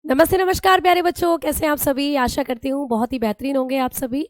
नमस्ते नमस्कार प्यारे बच्चों, कैसे हैं आप सभी। आशा करती हूँ बहुत ही बेहतरीन होंगे आप सभी,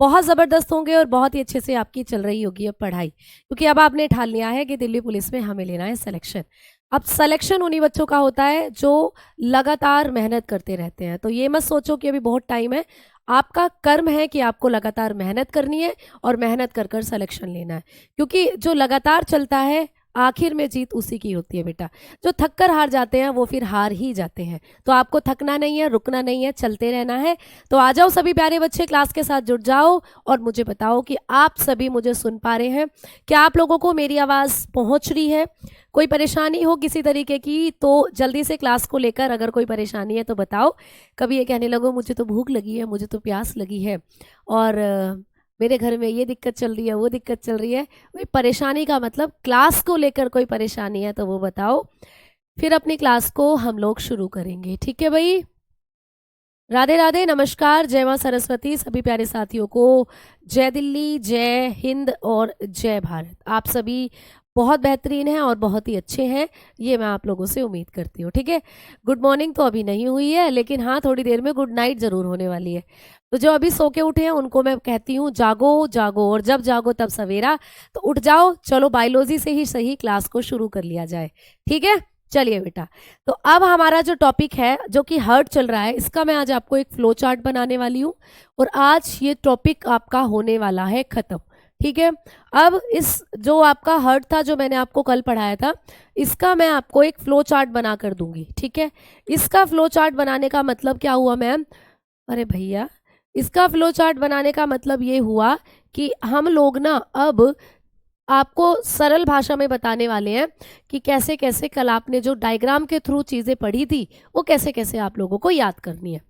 बहुत ज़बरदस्त होंगे और बहुत ही अच्छे से आपकी चल रही होगी अब पढ़ाई, क्योंकि अब आपने ठान लिया है कि दिल्ली पुलिस में हमें लेना है सिलेक्शन। अब सिलेक्शन उन्हीं बच्चों का होता है जो लगातार मेहनत करते रहते हैं। तो ये मत सोचो कि अभी बहुत टाइम है, आपका कर्म है कि आपको लगातार मेहनत करनी है और मेहनत कर कर सिलेक्शन लेना है, क्योंकि जो लगातार चलता है आखिर में जीत उसी की होती है बेटा। जो थक कर हार जाते हैं वो फिर हार ही जाते हैं। तो आपको थकना नहीं है, रुकना नहीं है, चलते रहना है। तो आ जाओ सभी प्यारे बच्चे, क्लास के साथ जुड़ जाओ और मुझे बताओ कि आप सभी मुझे सुन पा रहे हैं। क्या आप लोगों को मेरी आवाज़ पहुंच रही है? कोई परेशानी हो किसी तरीके की तो जल्दी से क्लास को लेकर अगर कोई परेशानी है तो बताओ। कभी ये कहने लगो मुझे तो भूख लगी है, मुझे तो प्यास लगी है और मेरे घर में ये दिक्कत चल रही है, वो दिक्कत चल रही है। भाई परेशानी का मतलब क्लास को लेकर कोई परेशानी है तो वो बताओ, फिर अपनी क्लास को हम लोग शुरू करेंगे। ठीक है भाई, राधे राधे, नमस्कार, जय मां सरस्वती। सभी प्यारे साथियों को जय दिल्ली, जय हिंद और जय भारत। आप सभी बहुत बेहतरीन हैं और बहुत ही अच्छे हैं, ये मैं आप लोगों से उम्मीद करती हूँ। ठीक है, गुड मॉर्निंग तो अभी नहीं हुई है, लेकिन हाँ थोड़ी देर में गुड नाइट ज़रूर होने वाली है। तो जो अभी सो के उठे हैं उनको मैं कहती हूँ जागो जागो, और जब जागो तब सवेरा। तो उठ जाओ, चलो बायोलॉजी से ही सही क्लास को शुरू कर लिया जाए। ठीक है, चलिए बेटा। तो अब हमारा जो टॉपिक है जो कि हर्ट चल रहा है, इसका मैं आज आपको एक फ्लो चार्ट बनाने वाली हूँ और आज ये टॉपिक आपका होने वाला है खत्म। ठीक है, अब इस जो आपका हर्ट था जो मैंने आपको कल पढ़ाया था, इसका मैं आपको एक फ्लो चार्ट बना कर दूंगी। ठीक है, इसका फ्लो चार्ट बनाने का मतलब क्या हुआ मैम? अरे भैया, इसका फ्लो चार्ट बनाने का मतलब ये हुआ कि हम लोग ना अब आपको सरल भाषा में बताने वाले हैं कि कैसे कैसे कल आपने जो डायग्राम के थ्रू चीज़ें पढ़ी थी वो कैसे कैसे आप लोगों को याद करनी है।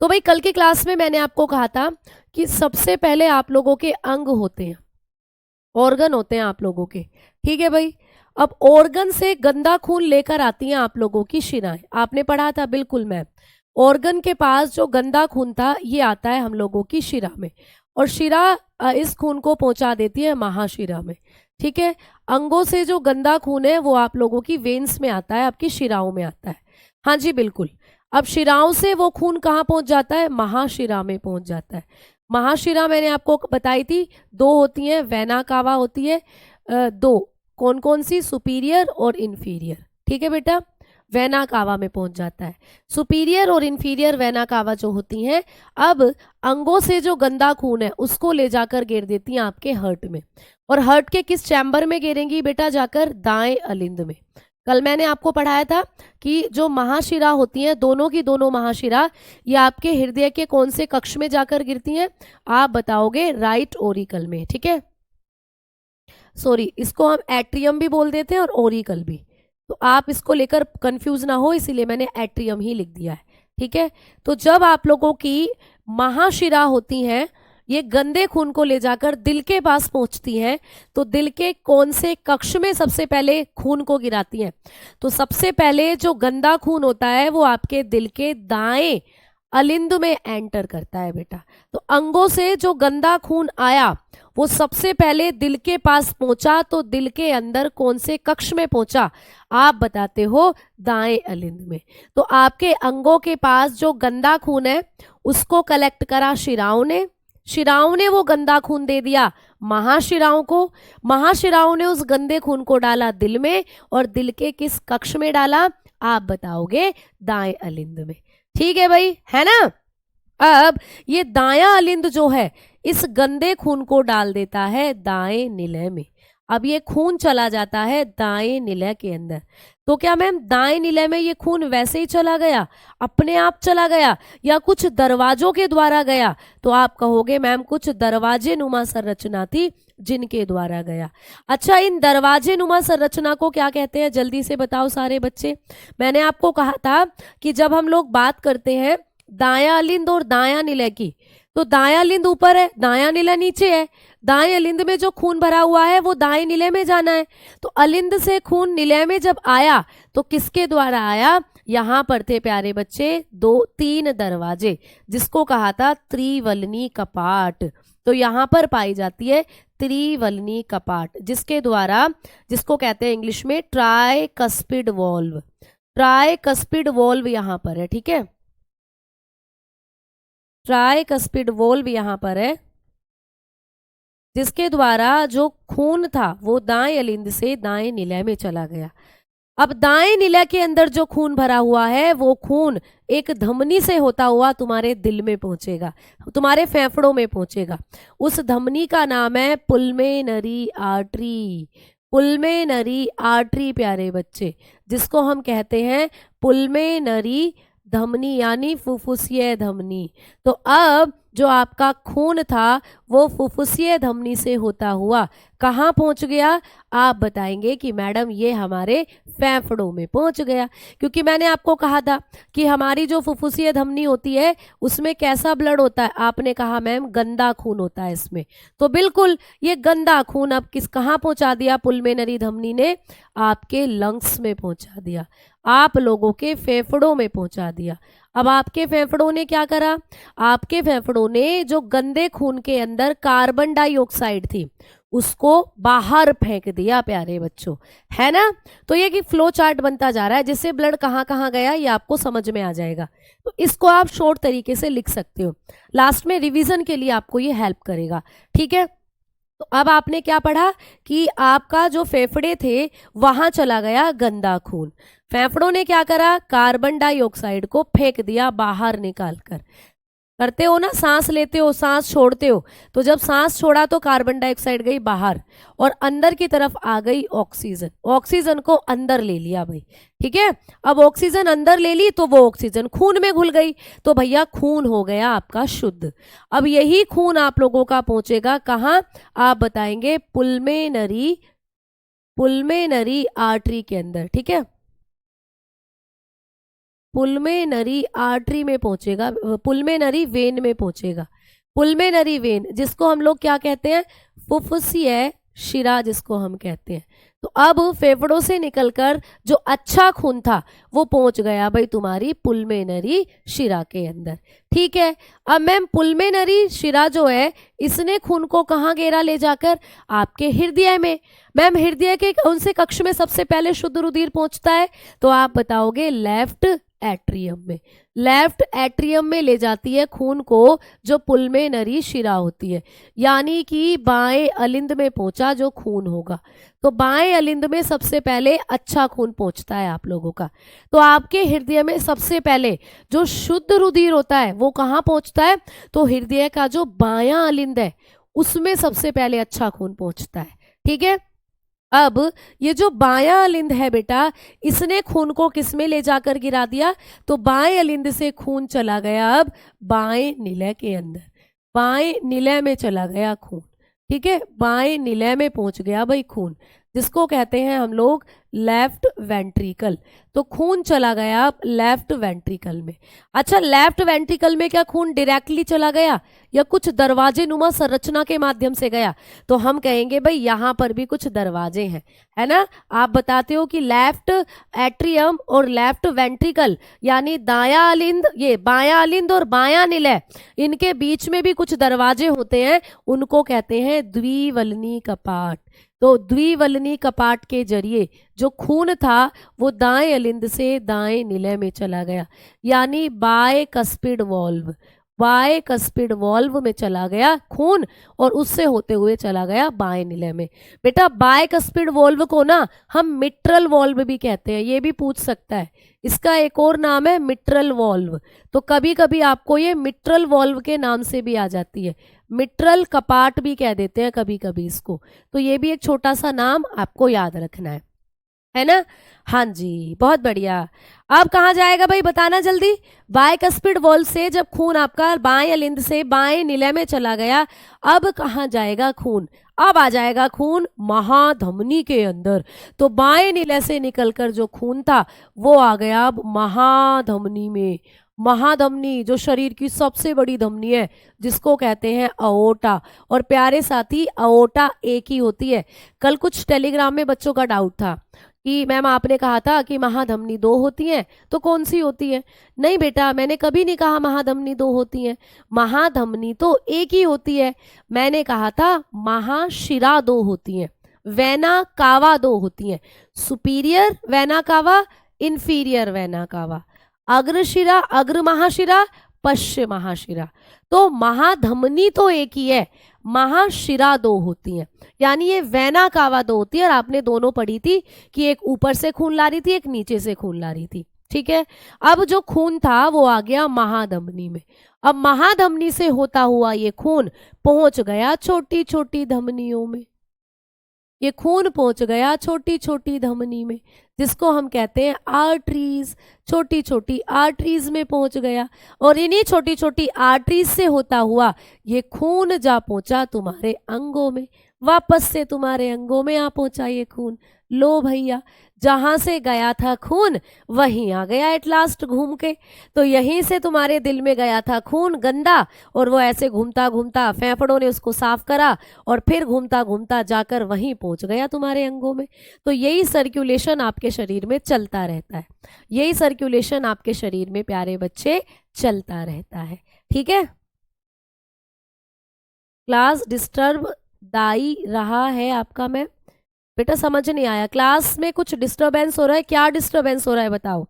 तो भाई कल की क्लास में मैंने आपको कहा था कि सबसे पहले आप लोगों के अंग होते हैं, ऑर्गन होते हैं आप लोगों के। ठीक है भाई, अब ऑर्गन से गंदा खून लेकर आती हैं आप लोगों की शिराएं। आपने पढ़ा था, बिल्कुल मैम। ऑर्गन के पास जो गंदा खून था ये आता है हम लोगों की शिरा में, और शिरा इस खून को पहुंचा देती है महाशिरा में। ठीक है, अंगों से जो गंदा खून है वो आप लोगों की वेन्स में आता है, आपकी शिराओं में आता है। हाँ जी बिल्कुल। अब शिराओं से वो खून कहाँ पहुंच जाता है? महाशिरा में पहुंच जाता है। महाशिरा मैंने आपको बताई थी, दो होती हैं, वेना कावा होती है। दो कौन कौन सी? सुपीरियर और इन्फीरियर। ठीक है बेटा, वेना कावा में पहुंच जाता है। सुपीरियर और इन्फीरियर वेना कावा जो होती हैं, अब अंगों से जो गंदा खून है उसको ले जाकर गिर देती हैं आपके हर्ट में। और हर्ट के किस चैम्बर में गिरेंगी बेटा? जाकर दाएं अलिंद में। कल मैंने आपको पढ़ाया था कि जो महाशिरा होती हैं, दोनों की दोनों महाशिरा, ये आपके हृदय के कौन से कक्ष में जाकर गिरती हैं? आप बताओगे राइट ओरिकल में। ठीक है, सॉरी, इसको हम एट्रियम भी बोल देते हैं और ओरिकल भी, तो आप इसको लेकर कंफ्यूज ना हो, इसीलिए मैंने एट्रियम ही लिख दिया है। ठीक है, तो जब आप लोगों की महाशिरा होती हैं, ये गंदे खून को ले जाकर दिल के पास पहुंचती हैं, तो दिल के कौन से कक्ष में सबसे पहले खून को गिराती हैं? तो सबसे पहले जो गंदा खून होता है वो आपके दिल के दाएं अलिंद में एंटर करता है बेटा। तो अंगों से जो गंदा खून आया वो सबसे पहले दिल के पास पहुंचा, तो दिल के अंदर कौन से कक्ष में पहुंचा? आप बताते हो दाएं अलिंद में। तो आपके अंगों के पास जो गंदा खून है उसको कलेक्ट करा शिराओं ने, शिराओं ने वो गंदा खून दे दिया महाशिराओं को, महाशिराओं ने उस गंदे खून को डाला दिल में, और दिल के किस कक्ष में डाला? आप बताओगे दाएं अलिंद में। ठीक है भाई, है ना? अब ये दायां अलिंद जो है इस गंदे खून को डाल देता है दाएं निलय में। अब ये खून चला जाता है दाएं निलय के अंदर। तो क्या मैम दाएं निलय में ये खून वैसे ही चला गया, अपने आप चला गया, या कुछ दरवाजों के द्वारा गया? तो आप कहोगे मैम कुछ दरवाजे नुमा संरचना थी जिनके द्वारा गया। अच्छा, इन दरवाजे नुमा संरचना को क्या कहते हैं? जल्दी से बताओ सारे बच्चे। मैंने आपको कहा था कि जब हम लोग बात करते हैं दायां अलिंद और दायां निलय की, तो दायां अलिंद ऊपर है, दायां निलय नीचे है। दाएं अलिंद में जो खून भरा हुआ है वो दाएं निलय में जाना है। तो अलिंद से खून निलय में जब आया तो किसके द्वारा आया? यहाँ पर थे प्यारे बच्चे तीन दरवाजे, जिसको कहा था त्रिवलनी कपाट। तो यहाँ पर पाई जाती है त्रिवलनी कपाट, जिसके द्वारा, जिसको कहते हैं इंग्लिश में ट्राइकस्पिड वॉल्व। ट्राइकस्पिड वॉल्व यहाँ पर है। ठीक है, ट्राइकस्पिड वॉल्व यहाँ पर है, जिसके द्वारा जो खून था वो दाएं अलिंद से दाएं निलय में चला गया। अब दाएं निलय के अंदर जो खून भरा हुआ है वो खून एक धमनी से होता हुआ तुम्हारे दिल में पहुंचेगा, तुम्हारे फेफड़ों में पहुंचेगा। उस धमनी का नाम है पुल्मेनरी आर्टरी। पुल्मेनरी आर्टरी प्यारे बच्चे, जिसको हम कहते हैं पुल्मेनरी धमनी यानी फुफ्फुसीय धमनी। तो अब जो आपका खून था वो फुफ्फुसीय धमनी से होता हुआ कहाँ पहुंच गया? आप बताएंगे कि मैडम ये हमारे फेफड़ों में पहुंच गया, क्योंकि मैंने आपको कहा था कि हमारी जो फुफ्फुसीय धमनी होती है उसमें कैसा ब्लड होता है? आपने कहा मैम गंदा खून होता है इसमें। तो बिल्कुल ये गंदा खून अब कहाँ पहुंचा दिया? पुल्मेनरी धमनी ने आपके लंग्स में पहुंचा दिया, आप लोगों के फेफड़ों में पहुंचा दिया। अब आपके फेफड़ों ने क्या करा? आपके फेफड़ों ने जो गंदे खून के अंदर कार्बन डाइऑक्साइड थी उसको बाहर फेंक दिया प्यारे बच्चों, है ना। तो ये कि फ्लो चार्ट बनता जा रहा है, जिससे ब्लड कहाँ कहाँ गया ये आपको समझ में आ जाएगा। तो इसको आप शॉर्ट तरीके से लिख सकते हो, लास्ट में रिवीजन के लिए आपको ये हेल्प करेगा, ठीक है। तो अब आपने क्या पढ़ा कि आपका जो फेफड़े थे वहां चला गया गंदा खून, फेफड़ों ने क्या करा? कार्बन डाइऑक्साइड को फेंक दिया बाहर निकाल कर। करते हो ना, सांस लेते हो सांस छोड़ते हो, तो जब सांस छोड़ा तो कार्बन डाइऑक्साइड गई बाहर और अंदर की तरफ आ गई ऑक्सीजन, ऑक्सीजन को अंदर ले लिया भाई, ठीक है। अब ऑक्सीजन अंदर ले ली तो वो ऑक्सीजन खून में घुल गई, तो भैया खून हो गया आपका शुद्ध। अब यही खून आप लोगों का पहुंचेगा कहाँ? आप बताएंगे पुल्मेनरी, पुल्मेनरी आर्टरी के अंदर, ठीक है। पुल्मेनरी आर्टरी में पहुंचेगा, पुल्मेनरी वेन में पहुंचेगा। पुल्मेनरी वेन जिसको हम लोग क्या कहते हैं? फुफ्फुसीय शिरा जिसको हम कहते हैं। तो अब फेफड़ों से निकलकर जो अच्छा खून था वो पहुंच गया भाई तुम्हारी पुल्मेनरी शिरा के अंदर, ठीक है। अब मैम पुल्मेनरी शिरा जो है इसने खून को कहाँ घेरा ले जाकर? आपके हृदय में। मैम हृदय के कौन से कक्ष में सबसे पहले शुद्ध रुधिर पहुंचता है? तो आप बताओगे लेफ्ट एट्रियम में। लेफ्ट एट्रियम में ले जाती है खून को जो पुल्मेनरी शिरा होती है, यानी कि बाएं अलिंद में पहुंचा जो खून होगा। तो बाएं अलिंद में सबसे पहले अच्छा खून पहुंचता है आप लोगों का। तो आपके हृदय में सबसे पहले जो शुद्ध रुधिर होता है वो कहाँ पहुंचता है? तो हृदय का जो बायां अलिंद है उसमें सबसे पहले अच्छा खून पहुंचता है, ठीक है। अब ये जो बायां अलिंद है बेटा, इसने खून को किस में ले जाकर गिरा दिया? तो बाएं अलिंद से खून चला गया अब बाएं निलय के अंदर, बाएं निलय में चला गया खून, ठीक है। बाएं निलय में पहुंच गया भाई खून, जिसको कहते हैं हम लोग लेफ्ट वेंट्रिकल। तो खून चला गया अब लेफ्ट वेंट्रिकल में। अच्छा, लेफ्ट वेंट्रिकल में क्या खून डायरेक्टली चला गया या कुछ दरवाजे नुमा संरचना के माध्यम से गया? तो हम कहेंगे भाई यहाँ पर भी कुछ दरवाजे हैं, है ना। आप बताते हो कि लेफ्ट एट्रियम और लेफ्ट वेंट्रिकल यानी दायां अलिंद, ये बायां अलिंद और बायां निलय, इनके बीच में भी कुछ दरवाजे होते हैं, उनको कहते हैं द्विवलनी कपाट। तो द्विवलनी कपाट के जरिए जो खून था वो दाएं अलिंद से दाएं निलय में चला गया, यानी बायकस्पिड वॉल्व, बायकस्पिड वॉल्व में चला गया खून और उससे होते हुए चला गया बाएं निलय में। बेटा बायकस्पिड वॉल्व को ना हम मिट्रल वॉल्व भी कहते हैं, ये भी पूछ सकता है, इसका एक और नाम है मिट्रल वॉल्व। तो कभी कभी आपको ये मिट्रल वॉल्व के नाम से भी आ जाती है, मिट्रल कपाट भी कह देते हैं कभी कभी इसको। तो ये भी एक छोटा सा नाम आपको याद रखना है ना। हाँ जी, बहुत बढ़िया। अब कहाँ जाएगा भाई बताना जल्दी। बायकस्पिड वॉल्व से जब खून आपका बाएं अलिंद से बाएं निलय में चला गया, अब कहाँ जाएगा खून? अब आ जाएगा खून महाधमनी के अंदर। तो बाएं निलय से निकलकर जो खून था वो आ गया अब महाधमनी में। महाधमनी जो शरीर की सबसे बड़ी धमनी है जिसको कहते हैं अओर्टा। और प्यारे साथी अओर्टा एक ही होती है। कल कुछ टेलीग्राम में बच्चों का डाउट था कि मैम आपने कहा था कि महाधमनी दो होती हैं, तो कौन सी होती है? नहीं बेटा, मैंने कभी नहीं कहा महाधमनी दो होती हैं, महाधमनी तो एक ही होती है। मैंने कहा था महाशिरा दो होती हैं, वेना कावा दो होती हैं, superior vena cava, inferior vena cava, अग्रशिरा, अग्र महाशिरा, पश्चिम महाशिरा। तो महाधमनी तो एक ही है, महाशिरा दो होती हैं, यानी ये वेना कावा दो होती है। और आपने दोनों पढ़ी थी कि एक ऊपर से खून ला रही थी, एक नीचे से खून ला रही थी, ठीक है। अब जो खून था वो आ गया महाधमनी में। अब महाधमनी से होता हुआ ये खून पहुंच गया छोटी छोटी धमनियों में, ये खून पहुंच गया छोटी छोटी धमनी में, जिसको हम कहते हैं आर्टरीज। छोटी छोटी आर्टरीज में पहुंच गया, और इन्हीं छोटी छोटी आर्टरीज से होता हुआ ये खून जा पहुंचा तुम्हारे अंगों में, वापस से तुम्हारे अंगों में आ पहुंचा ये खून। लो भैया, जहां से गया था खून वहीं आ गया एट लास्ट घूम के। तो यहीं से तुम्हारे दिल में गया था खून गंदा, और वो ऐसे घूमता घूमता फेफड़ों ने उसको साफ करा, और फिर घूमता घूमता जाकर वहीं पहुंच गया तुम्हारे अंगों में। तो यही सर्कुलेशन आपके शरीर में चलता रहता है, यही सर्कुलेशन आपके शरीर में प्यारे बच्चे चलता रहता है, ठीक है। क्लास डिस्टर्ब दाई रहा है आपका, मैं बेटा समझ नहीं आया, क्लास में कुछ डिस्टरबेंस हो रहा है, क्या डिस्टरबेंस हो रहा है बताओ।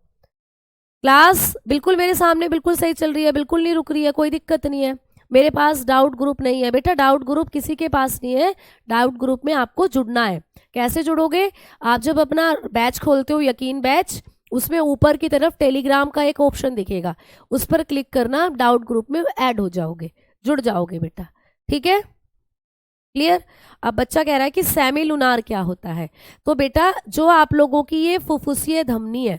क्लास बिल्कुल मेरे सामने बिल्कुल सही चल रही है, बिल्कुल नहीं रुक रही है, कोई दिक्कत नहीं है। मेरे पास डाउट ग्रुप नहीं है बेटा, डाउट ग्रुप किसी के पास नहीं है। डाउट ग्रुप में आपको जुड़ना है। कैसे जुड़ोगे? आप जब अपना बैच खोलते हो, यकीन बैच, उसमें ऊपर की तरफ टेलीग्राम का एक ऑप्शन दिखेगा, उस पर क्लिक करना, आप डाउट ग्रुप में ऐड हो जाओगे, जुड़ जाओगे बेटा, ठीक है, क्लियर। अब बच्चा कह रहा है कि सेमी लूनार क्या होता है। तो बेटा जो आप लोगों की ये फुफ्फुसीय धमनी है,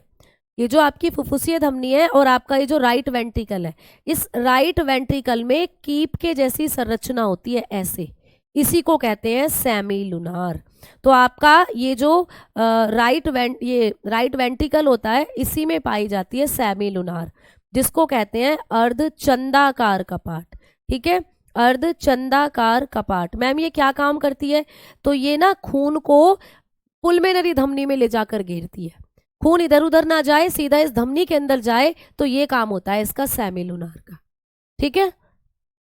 ये जो आपकी फुफ्फुसीय धमनी है और आपका ये जो राइट वेंट्रिकल है, इस राइट वेंट्रिकल में कीप के जैसी संरचना होती है ऐसे, इसी को कहते हैं सेमी लूनार। तो आपका ये जो राइट वेंट्रिकल होता है, इसी में पाई जाती है सेमी लूनार, जिसको कहते हैं अर्धचंदाकार कपाट, ठीक है, अर्धचंदाकार कपाट। मैम ये क्या काम करती है? तो ये ना खून को पुलमेनरी धमनी में ले जाकर घेरती है, खून इधर उधर ना जाए, सीधा इस धमनी के अंदर जाए, तो ये काम होता है इसका सेमी लूनार का, ठीक है।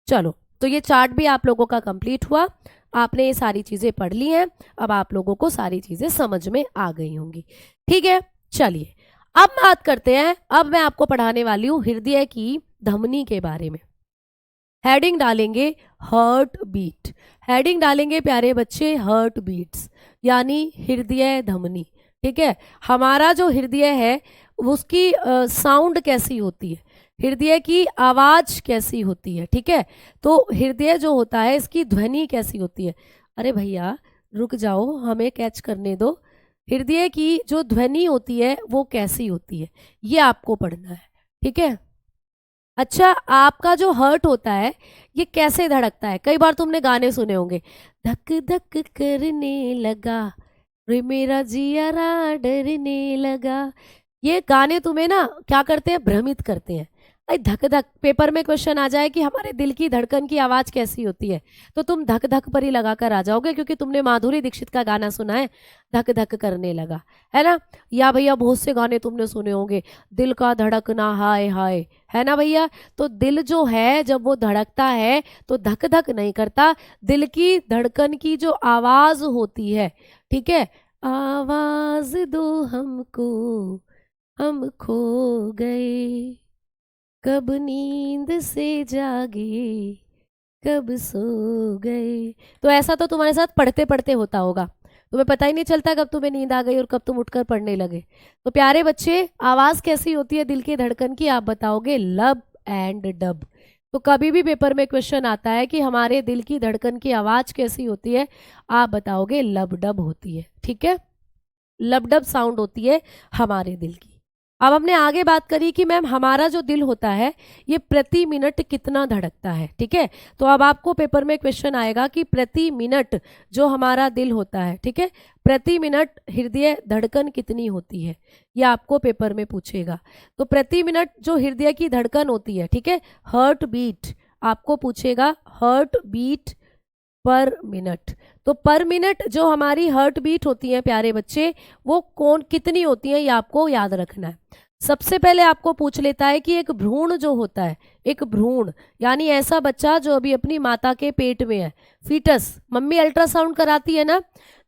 चलो, तो ये चार्ट भी आप लोगों का कंप्लीट हुआ, आपने ये सारी चीजें पढ़ ली हैं, अब आप लोगों को सारी चीजें समझ में आ गई होंगी, ठीक है। चलिए अब बात करते हैं, अब मैं आपको पढ़ाने वाली हूँ हृदय की धमनी के बारे में। हेडिंग डालेंगे हार्ट बीट, हेडिंग डालेंगे प्यारे बच्चे हार्ट बीट्स, यानी हृदय धमनी, ठीक है। हमारा जो हृदय है उसकी साउंड कैसी होती है, हृदय की आवाज कैसी होती है, ठीक है। तो हृदय जो होता है इसकी ध्वनि कैसी होती है। अरे भैया रुक जाओ, हमें कैच करने दो। हृदय की जो ध्वनि होती है वो कैसी होती है, ये आपको पढ़ना है, ठीक है। अच्छा, आपका जो हर्ट होता है ये कैसे धड़कता है? कई बार तुमने गाने सुने होंगे, धक धक करने लगा रे मेरा जियारा डरने लगा। ये गाने तुम्हें ना क्या करते हैं, भ्रमित करते हैं। भाई धक धक, पेपर में क्वेश्चन आ जाए कि हमारे दिल की धड़कन की आवाज कैसी होती है, तो तुम धक धक पर ही लगा कर आ जाओगे, क्योंकि तुमने माधुरी दीक्षित का गाना सुना है, धक धक करने लगा, है ना। या भैया बहुत से गाने तुमने सुने होंगे, दिल का धड़कना हाय हाय, है ना भैया। तो दिल जो है जब वो धड़कता है तो धक धक नहीं करता, दिल की धड़कन की जो आवाज होती है, ठीक है, आवाज दो हमको हम खो गए, कब नींद से जागे कब सो गए। तो ऐसा तो तुम्हारे साथ पढ़ते पढ़ते होता होगा, तुम्हें पता ही नहीं चलता कब तुम्हें नींद आ गई और कब तुम उठकर पढ़ने लगे। तो प्यारे बच्चे आवाज कैसी होती है दिल की धड़कन की, आप बताओगे लब एंड डब। तो कभी भी पेपर में क्वेश्चन आता है कि हमारे दिल की धड़कन की आवाज कैसी होती है, आप बताओगे लब डब होती है, ठीक है, लब डब साउंड होती है हमारे दिल की। अब हमने आगे बात करी कि मैम हमारा जो दिल होता है ये प्रति मिनट कितना धड़कता है, ठीक है। तो अब आपको पेपर में क्वेश्चन आएगा कि प्रति मिनट जो हमारा दिल होता है, ठीक है, प्रति मिनट हृदय धड़कन कितनी होती है, ये आपको पेपर में पूछेगा। तो प्रति मिनट जो हृदय की धड़कन होती है, ठीक है, हार्ट बीट आपको पूछेगा, हार्ट बीट पर मिनट। तो पर मिनट जो हमारी हार्ट बीट होती है प्यारे बच्चे, वो कौन कितनी होती है, ये आपको याद रखना है। सबसे पहले आपको पूछ लेता है कि एक भ्रूण जो होता है, एक भ्रूण यानी ऐसा बच्चा जो अभी अपनी माता के पेट में है, फीटस, मम्मी अल्ट्रासाउंड कराती है ना,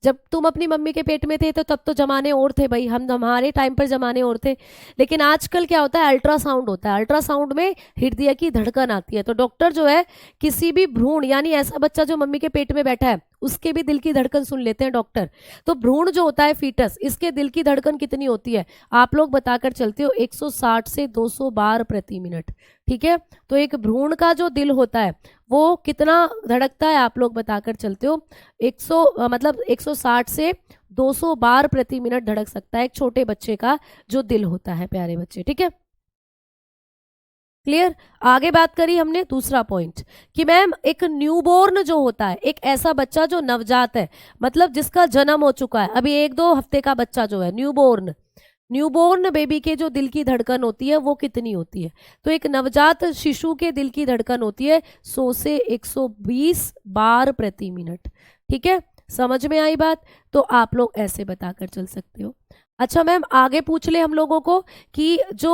जब तुम अपनी मम्मी के पेट में थे तो तब तो जमाने और थे भाई, हम हमारे टाइम पर जमाने और थे। लेकिन आजकल क्या होता है, अल्ट्रासाउंड होता है, अल्ट्रासाउंड में हृदय की धड़कन आती है, तो डॉक्टर जो है किसी भी भ्रूण, यानी ऐसा बच्चा जो मम्मी के पेट में बैठा है उसके भी दिल की धड़कन सुन लेते हैं डॉक्टर। तो भ्रूण जो होता है फीटस, इसके दिल की धड़कन कितनी होती है आप लोग बताकर चलते हो, 160 से 200 बार प्रति मिनट। ठीक है, तो एक भ्रूण का जो दिल होता है वो कितना धड़कता है आप लोग बताकर चलते हो, 160 से 200 बार प्रति मिनट धड़क सकता है एक छोटे बच्चे का जो दिल होता है, प्यारे बच्चे। ठीक है, क्लियर। आगे बात करी हमने दूसरा पॉइंट कि मैम एक न्यूबॉर्न जो होता है, एक ऐसा बच्चा जो नवजात है, मतलब जिसका जन्म हो चुका है, अभी 1-2 हफ्ते का बच्चा जो है न्यूबॉर्न, न्यूबॉर्न बेबी के जो दिल की धड़कन होती है वो कितनी होती है, तो एक नवजात शिशु के दिल की धड़कन होती है 100 से 120 बार प्रति मिनट। ठीक है, समझ में आई बात, तो आप लोग ऐसे बताकर चल सकते हो। अच्छा मैम आगे पूछ ले हम लोगों को कि जो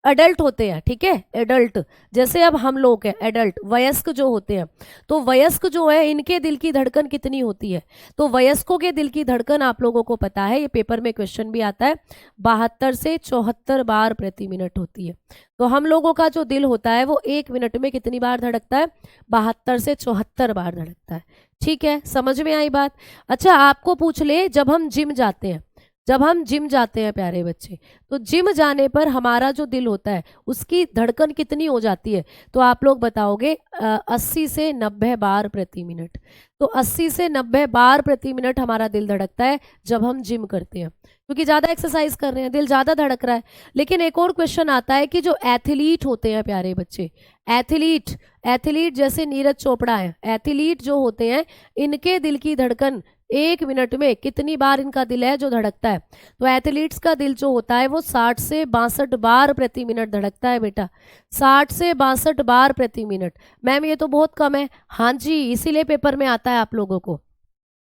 एडल्ट होते हैं, ठीक है, एडल्ट जैसे अब हम लोग हैं, एडल्ट वयस्क जो होते हैं, तो वयस्क जो है इनके दिल की धड़कन कितनी होती है, तो वयस्कों के दिल की धड़कन आप लोगों को पता है, ये पेपर में क्वेश्चन भी आता है, 72 से 74 बार प्रति मिनट होती है। तो हम लोगों का जो दिल होता है वो 1 मिनट में कितनी बार धड़कता है, 72 से 74 बार धड़कता है। ठीक है, समझ में आई बात। अच्छा आपको पूछ ले, जब हम जिम जाते हैं, जब हम जिम जाते हैं प्यारे बच्चे, तो जिम जाने पर हमारा जो दिल होता है उसकी धड़कन कितनी हो जाती है, तो आप लोग बताओगे 80 से 90 बार प्रति मिनट। तो 80 से 90 बार प्रति मिनट हमारा दिल धड़कता है जब हम जिम करते हैं, क्योंकि ज़्यादा एक्सरसाइज कर रहे हैं, दिल ज़्यादा धड़क रहा है। लेकिन एक और क्वेश्चन आता है कि जो एथलीट होते हैं प्यारे बच्चे, एथलीट जैसे नीरज चोपड़ा है, एथलीट जो होते हैं इनके दिल की धड़कन 1 मिनट में कितनी बार इनका दिल है जो धड़कता है, तो एथलीट्स का दिल जो होता है वो 60 से 62 बार प्रति मिनट धड़कता है बेटा, 60 से 62 बार प्रति मिनट। मैम ये तो बहुत कम है, हाँ जी, इसीलिए पेपर में आता है आप लोगों को,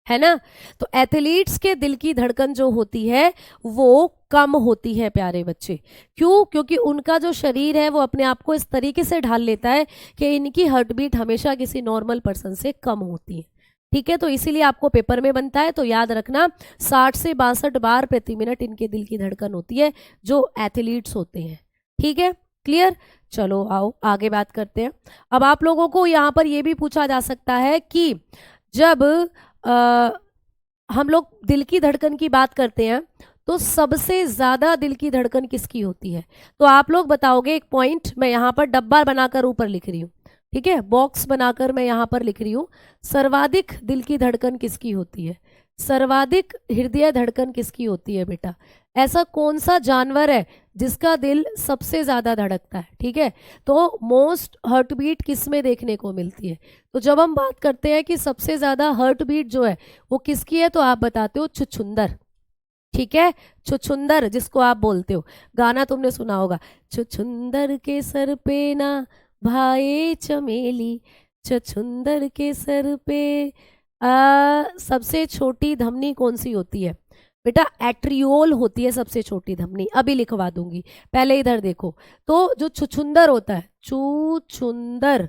है ना। तो एथलीट्स के दिल की धड़कन जो होती है वो कम होती है प्यारे बच्चे, क्यों, क्योंकि उनका जो शरीर है वो अपने आप को इस तरीके से ढाल लेता है कि इनकी हार्ट बीट हमेशा किसी नॉर्मल पर्सन से कम होती है। ठीक है, तो इसीलिए आपको पेपर में बनता है, तो याद रखना 60 से 62 बार प्रति मिनट इनके दिल की धड़कन होती है जो एथलीट्स होते हैं। ठीक है, क्लियर। चलो आओ आगे बात करते हैं। अब आप लोगों को यहाँ पर यह भी पूछा जा सकता है कि जब हम लोग दिल की धड़कन की बात करते हैं तो सबसे ज्यादा दिल की धड़कन किसकी होती है, तो आप लोग बताओगे। एक पॉइंट मैं यहाँ पर डब्बा बनाकर ऊपर लिख रही हूँ, ठीक है, बॉक्स बनाकर मैं यहाँ पर लिख रही हूँ, सर्वाधिक दिल की धड़कन किसकी होती है, सर्वाधिक हृदय धड़कन किसकी होती है बेटा, ऐसा कौन सा जानवर है जिसका दिल सबसे ज्यादा धड़कता है। ठीक है, तो मोस्ट हार्ट बीट किस में देखने को मिलती है, तो जब हम बात करते हैं कि सबसे ज्यादा हार्ट बीट जो है वो किसकी है, तो आप बताते हो छुछुंदर। ठीक है, छुछुंदर जिसको आप बोलते हो, गाना तुमने सुना होगा, छुछुंदर के सर पे ना भाए चमेली, छुछुंदर के सर पे सबसे छोटी धमनी कौन सी होती है बेटा, एट्रियोल होती है सबसे छोटी धमनी, अभी लिखवा दूंगी, पहले इधर देखो। तो जो छुछुंदर होता है, छुछुंदर,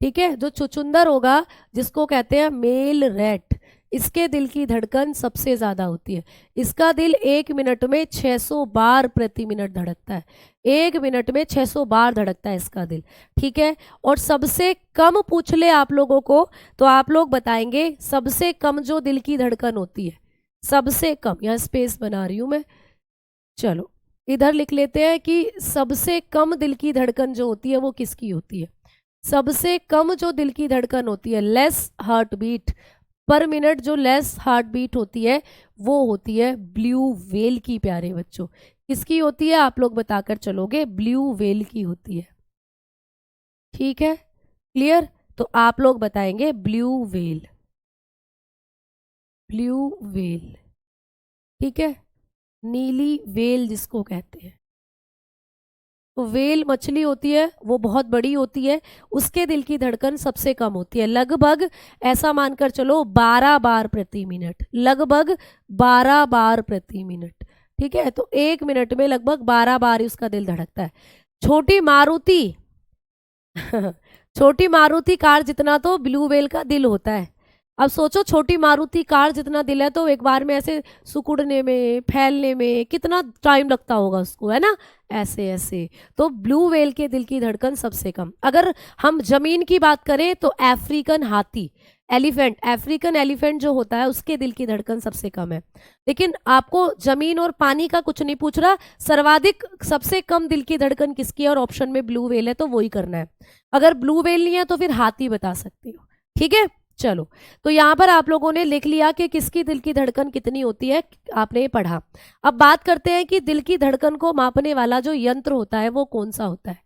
ठीक है, जो छुछुंदर होगा जिसको कहते हैं मेल रैट, इसके दिल की धड़कन सबसे ज्यादा होती है, इसका दिल 1 मिनट में 600 बार प्रति मिनट धड़कता है, 1 मिनट में 600 बार धड़कता है इसका दिल। ठीक है, और सबसे कम पूछ ले आप लोगों को तो आप लोग बताएंगे सबसे कम जो दिल की धड़कन होती है, सबसे कम, यहाँ स्पेस बना रही हूं मैं, चलो इधर लिख लेते हैं कि सबसे कम दिल की धड़कन जो होती है वो किसकी होती है, सबसे कम जो दिल की धड़कन होती है, less heart beat per minute, जो लेस हार्ट बीट होती है वो होती है ब्लू व्हेल की प्यारे बच्चों, किसकी होती है आप लोग बताकर चलोगे, ब्लू व्हेल की होती है। ठीक है, क्लियर, तो आप लोग बताएंगे ब्लू व्हेल, ब्लू व्हेल, ठीक है, नीली व्हेल जिसको कहते हैं, तो व्हेल मछली होती है वो बहुत बड़ी होती है, उसके दिल की धड़कन सबसे कम होती है, लगभग ऐसा मानकर चलो 12 बार प्रति मिनट, लगभग 12 बार प्रति मिनट। ठीक है, तो 1 मिनट में लगभग 12 बार उसका दिल धड़कता है। छोटी मारुति छोटी मारुति कार जितना तो ब्लू व्हेल का दिल होता है। अब सोचो छोटी मारुति कार जितना दिल है तो एक बार में ऐसे सिकुड़ने में, फैलने में कितना टाइम लगता होगा उसको, है ना, ऐसे ऐसे। तो ब्लू व्हेल के दिल की धड़कन सबसे कम। अगर हम जमीन की बात करें तो अफ्रीकन हाथी, एलिफेंट, अफ्रीकन एलिफेंट जो होता है उसके दिल की धड़कन सबसे कम है। लेकिन आपको जमीन और पानी का कुछ नहीं पूछ रहा, सर्वाधिक सबसे कम दिल की धड़कन किसकी है और ऑप्शन में ब्लू व्हेल है तो वही करना है। अगर ब्लू व्हेल नहीं है तो फिर हाथी बता सकती हो, ठीक है। चलो, तो यहाँ पर आप लोगों ने लिख लिया कि किसकी दिल की धड़कन कितनी होती है, आपने ये पढ़ा। अब बात करते हैं कि दिल की धड़कन को मापने वाला जो यंत्र होता है वो कौन सा होता है।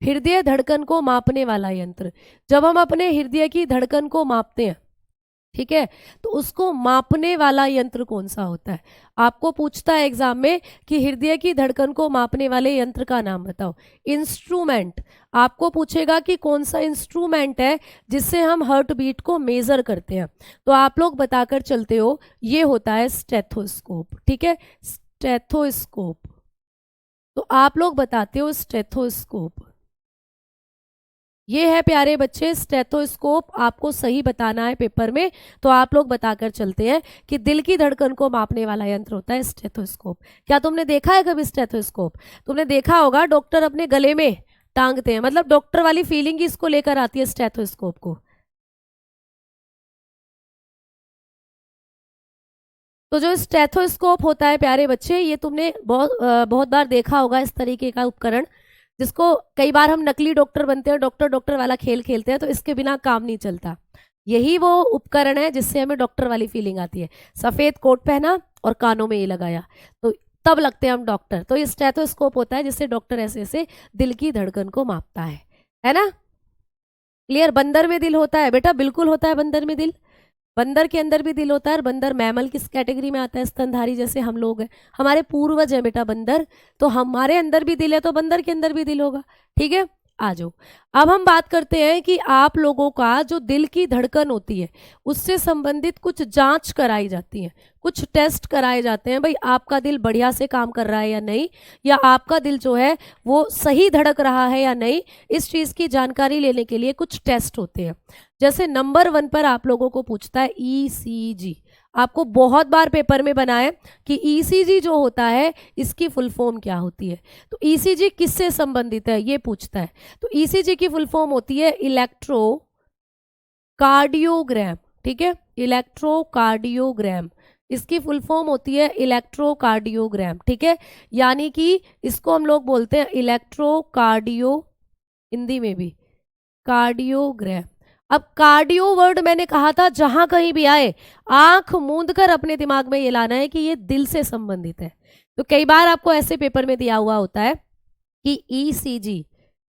हृदय धड़कन को मापने वाला यंत्र, जब हम अपने हृदय की धड़कन को मापते हैं, ठीक है, तो उसको मापने वाला यंत्र कौन सा होता है। आपको पूछता है एग्जाम में कि हृदय की धड़कन को मापने वाले यंत्र का नाम बताओ। इंस्ट्रूमेंट, आपको पूछेगा कि कौन सा इंस्ट्रूमेंट है जिससे हम हार्ट बीट को मेजर करते हैं, तो आप लोग बताकर चलते हो ये होता है स्टेथोस्कोप, ठीक है, स्टेथोस्कोप। तो आप लोग बताते हो स्टेथोस्कोप, ये है प्यारे बच्चे स्टेथोस्कोप। आपको सही बताना है पेपर में, तो आप लोग बताकर चलते हैं कि दिल की धड़कन को मापने वाला यंत्र होता है स्टेथोस्कोप। क्या तुमने देखा है कभी स्टेथोस्कोप? तुमने देखा होगा डॉक्टर अपने गले में टांगते हैं, मतलब डॉक्टर वाली फीलिंग ही इसको लेकर आती है स्टेथोस्कोप को। तो जो स्टेथोस्कोप होता है प्यारे बच्चे, ये तुमने बहुत बार देखा होगा, इस तरीके का उपकरण जिसको कई बार हम नकली डॉक्टर बनते हैं, डॉक्टर डॉक्टर वाला खेल खेलते हैं, तो इसके बिना काम नहीं चलता। यही वो उपकरण है जिससे हमें डॉक्टर वाली फीलिंग आती है। सफेद कोट पहना और कानों में ये लगाया तो तब लगते हैं हम डॉक्टर। तो ये स्टेथोस्कोप होता है जिससे डॉक्टर ऐसे ऐसे दिल की धड़कन को मापता है ना। क्लियर? बंदर में दिल होता है बेटा, बिल्कुल होता है बंदर में दिल। बंदर के अंदर भी दिल होता है। और बंदर मैमल किस कैटेगरी में आता है? स्तनधारी, जैसे हम लोग हैं, हमारे पूर्वज है बेटा बंदर, तो हमारे अंदर भी दिल है तो बंदर के अंदर भी दिल होगा, ठीक है। आ जाओ, अब हम बात करते हैं कि आप लोगों का जो दिल की धड़कन होती है उससे संबंधित कुछ जांच कराई जाती है, कुछ टेस्ट कराए जाते हैं। भाई आपका दिल बढ़िया से काम कर रहा है या नहीं, या आपका दिल जो है वो सही धड़क रहा है या नहीं, इस चीज़ की जानकारी लेने के लिए कुछ टेस्ट होते हैं। जैसे नंबर 1 पर आप लोगों को पूछता है ईसीजी। आपको बहुत बार पेपर में बना है कि ईसीजी जो होता है इसकी फुल फॉर्म क्या होती है। तो ईसीजी किससे संबंधित है ये पूछता है। तो ईसीजी की फुल फॉर्म होती है इलेक्ट्रोकार्डियोग्राम, ठीक है, इलेक्ट्रोकार्डियोग्राम, इसकी फुल फॉर्म होती है इलेक्ट्रोकार्डियोग्राम, ठीक है। यानी कि इसको हम लोग बोलते हैं इलेक्ट्रोकार्डियो, हिंदी में भी कार्डियोग्राम। अब कार्डियो वर्ड मैंने कहा था जहां कहीं भी आए आंख मूंद कर अपने दिमाग में ये लाना है कि ये दिल से संबंधित है। तो कई बार आपको ऐसे पेपर में दिया हुआ होता है कि ईसीजी,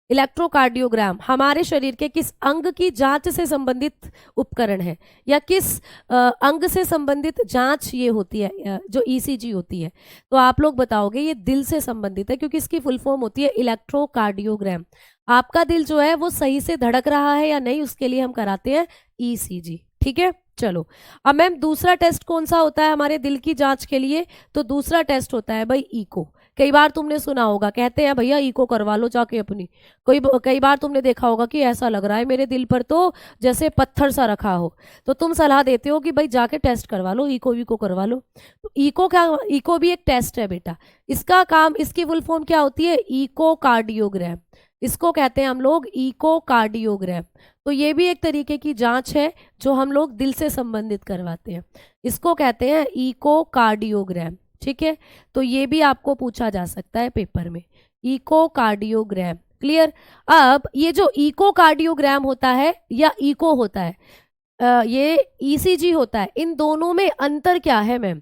इलेक्ट्रोकार्डियोग्राम हमारे शरीर के किस अंग की जांच से संबंधित उपकरण है, या किस अंग से संबंधित जांच ये होती है जो ईसीजी होती है। तो आप लोग बताओगे ये दिल से संबंधित है, क्योंकि इसकी फुल फॉर्म होती है इलेक्ट्रोकार्डियोग्राम। आपका दिल जो है वो सही से धड़क रहा है या नहीं, उसके लिए हम कराते हैं ईसीजी, ठीक है। चलो, अब मैम दूसरा टेस्ट कौन सा होता है हमारे दिल की जांच के लिए? तो दूसरा टेस्ट होता है भाई इको। कई बार तुमने सुना होगा, कहते हैं भैया इको करवा लो जाके अपनी। कई बार तुमने देखा होगा कि ऐसा लग रहा है मेरे दिल पर तो जैसे पत्थर सा रखा हो, तो तुम सलाह देते हो कि भाई जाके टेस्ट करवा लो, इको विको करवा लो। तो इको क्या, इको भी एक टेस्ट है बेटा। इसका काम, इसकी फुल फॉर्म क्या होती है? इकोकार्डियोग्राम, इसको कहते हैं हम लोग इकोकार्डियोग्राम। तो ये भी एक तरीके की जांच है जो हम लोग दिल से संबंधित करवाते हैं, इसको कहते हैं इकोकार्डियोग्राम, ठीक है। तो ये भी आपको पूछा जा सकता है पेपर में, इकोकार्डियोग्राम। क्लियर? अब ये जो इकोकार्डियोग्राम होता है या इको होता है, ये ईसीजी होता है, इन दोनों में अंतर क्या है मैम?